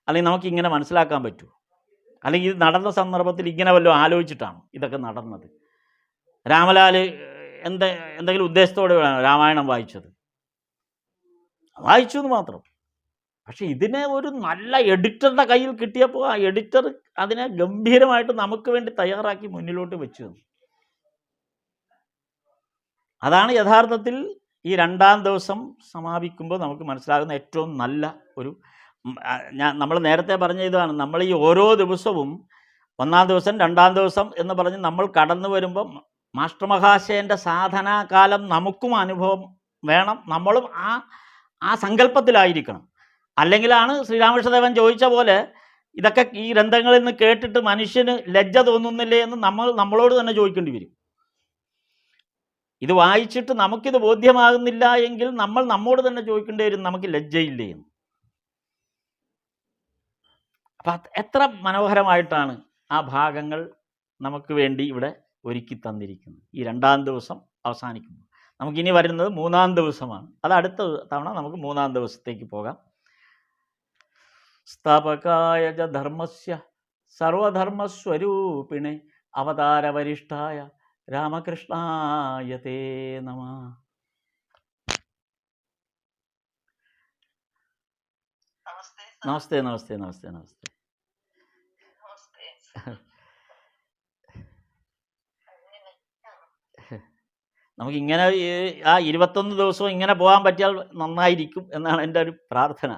അല്ലെങ്കിൽ നമുക്കിങ്ങനെ മനസ്സിലാക്കാൻ പറ്റുമോ? അല്ലെങ്കിൽ ഇത് നടന്ന സന്ദർഭത്തിൽ ഇങ്ങനെ വല്ലതും ആലോചിച്ചിട്ടാണ് ഇതൊക്കെ നടന്നത്? രാമലാൽ എന്തെങ്കിലും ഉദ്ദേശത്തോടെ രാമായണം വായിച്ചത്? വായിച്ചു എന്ന് മാത്രം. പക്ഷെ ഇതിനെ ഒരു നല്ല എഡിറ്ററുടെ കയ്യിൽ കിട്ടിയപ്പോൾ ആ എഡിറ്റർ അതിനെ ഗംഭീരമായിട്ട് നമുക്ക് വേണ്ടി തയ്യാറാക്കി മുന്നിലോട്ട് വെച്ചു. അതാണ് യഥാർത്ഥത്തിൽ ഈ രണ്ടാം ദിവസം സമാപിക്കുമ്പോൾ നമുക്ക് മനസ്സിലാകുന്ന ഏറ്റവും നല്ല ഒരു നമ്മൾ നേരത്തെ പറഞ്ഞ ഇതാണ്, നമ്മൾ ഈ ഓരോ ദിവസവും ഒന്നാം ദിവസം രണ്ടാം ദിവസം എന്ന് പറഞ്ഞ് നമ്മൾ കടന്നു വരുമ്പം മാസ്റ്റർ മഹാശയൻ്റെ സാധനാകാലം നമുക്കും അനുഭവം വേണം, നമ്മളും ആ സങ്കല്പത്തിലായിരിക്കണം. അല്ലെങ്കിലാണ് ശ്രീരാമകൃഷ്ണദേവൻ ചോദിച്ച പോലെ ഇതൊക്കെ ഈ ഗ്രന്ഥങ്ങളിൽ നിന്ന് കേട്ടിട്ട് മനുഷ്യന് ലജ്ജ തോന്നുന്നില്ലേ എന്ന് നമ്മളോട് തന്നെ ചോദിക്കേണ്ടി വരും. ഇത് വായിച്ചിട്ട് നമുക്കിത് ബോധ്യമാകുന്നില്ല എങ്കിൽ നമ്മൾ നമ്മോട് തന്നെ ചോദിക്കേണ്ടി വരും, നമുക്ക് ലജ്ജയില്ലേ എന്ന്. അപ്പം എത്ര മനോഹരമായിട്ടാണ് ആ ഭാഗങ്ങൾ നമുക്ക് വേണ്ടി ഇവിടെ ഒരുക്കി തന്നിരിക്കുന്നത്. ഈ രണ്ടാം ദിവസം അവസാനിക്കുന്നു. നമുക്കിനി വരുന്നത് മൂന്നാം ദിവസമാണ്. അത് അടുത്ത തവണ നമുക്ക് മൂന്നാം ദിവസത്തേക്ക് പോകാം. സ്ഥാപകായ ച ധർമ്മസ്യ സർവധർമ്മസ്വരൂപിണേ അവതാരവരിഷ്ഠായ രാമകൃഷ്ണായ തേ നമഃ. നമസ്തേ നമസ്തേ നമസ്തേ നമസ്തേ. നമുക്കിങ്ങനെ ആ 21 ദിവസവും ഇങ്ങനെ പോകാൻ പറ്റിയാൽ നന്നായിരിക്കും എന്നാണ് എൻ്റെ ഒരു പ്രാർത്ഥന.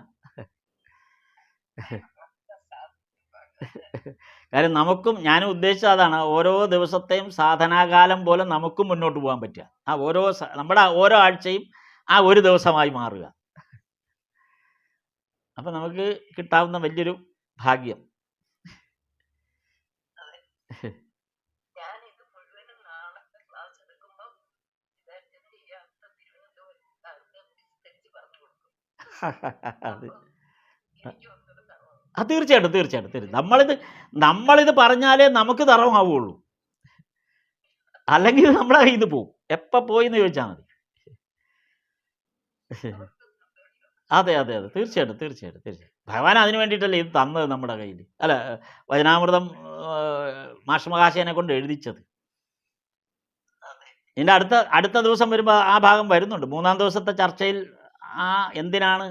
കാര്യം നമുക്കും, ഞാനും ഉദ്ദേശിച്ചത് അതാണ്, ഓരോ ദിവസത്തെയും സാധനാകാലം പോലെ നമുക്കും മുന്നോട്ട് പോകാൻ പറ്റുക. ആ നമ്മുടെ ഓരോ ആഴ്ചയും ആ ഒരു ദിവസമായി മാറുക. അപ്പം നമുക്ക് കിട്ടാവുന്ന വലിയൊരു ഭാഗ്യം. തീർച്ചയായിട്ടും തീർച്ചയായിട്ടും നമ്മളിത് പറഞ്ഞാലേ നമുക്ക് തറവാവുള്ളൂ, അല്ലെങ്കിൽ നമ്മളെ കയ്യിൽ നിന്ന് പോവും. എപ്പോൾ പോയി എന്ന് ചോദിച്ചാൽ മതി. അതെ അതെ അതെ, തീർച്ചയായിട്ടും തീർച്ചയായിട്ടും തീർച്ചയായിട്ടും. ഭഗവാൻ അതിന് വേണ്ടിയിട്ടല്ലേ ഇത് തന്നത് നമ്മുടെ കയ്യിൽ. അല്ല, വചനാമൃതം മാസ്റ്റർ മഹാശയനെ കൊണ്ട് എഴുതിച്ചത്. ഇതിൻ്റെ അടുത്ത ദിവസം വരുമ്പോൾ ആ ഭാഗം വരുന്നുണ്ട്. മൂന്നാം ദിവസത്തെ ചർച്ചയിൽ എന്തിനാണ്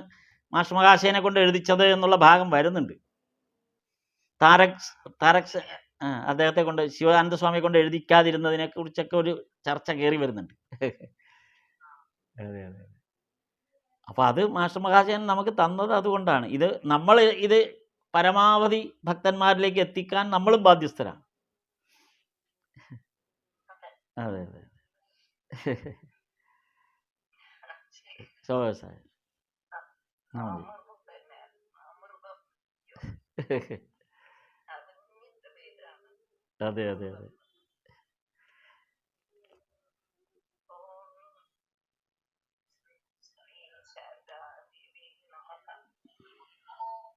മാസ്റ്റർ മഹാശയനെ കൊണ്ട് എഴുതിച്ചത് എന്നുള്ള ഭാഗം വരുന്നുണ്ട്. താരക്സ് അദ്ദേഹത്തെ കൊണ്ട്, ശിവാനന്ദ സ്വാമിയെ കൊണ്ട് എഴുതിക്കാതിരുന്നതിനെ കുറിച്ചൊക്കെ ഒരു ചർച്ച കയറി വരുന്നുണ്ട്. അതെ അതെ. അപ്പോൾ അത് മാസ്റ്റർ മഹാശയൻ നമുക്ക് തന്നത് അതുകൊണ്ടാണ്. നമ്മൾ ഇത് പരമാവധി ഭക്തന്മാരിലേക്ക് എത്തിക്കാൻ നമ്മളും ബാധ്യസ്ഥരാണ്. അതെ അതെ. സാർ അതെ അതെ അതെ.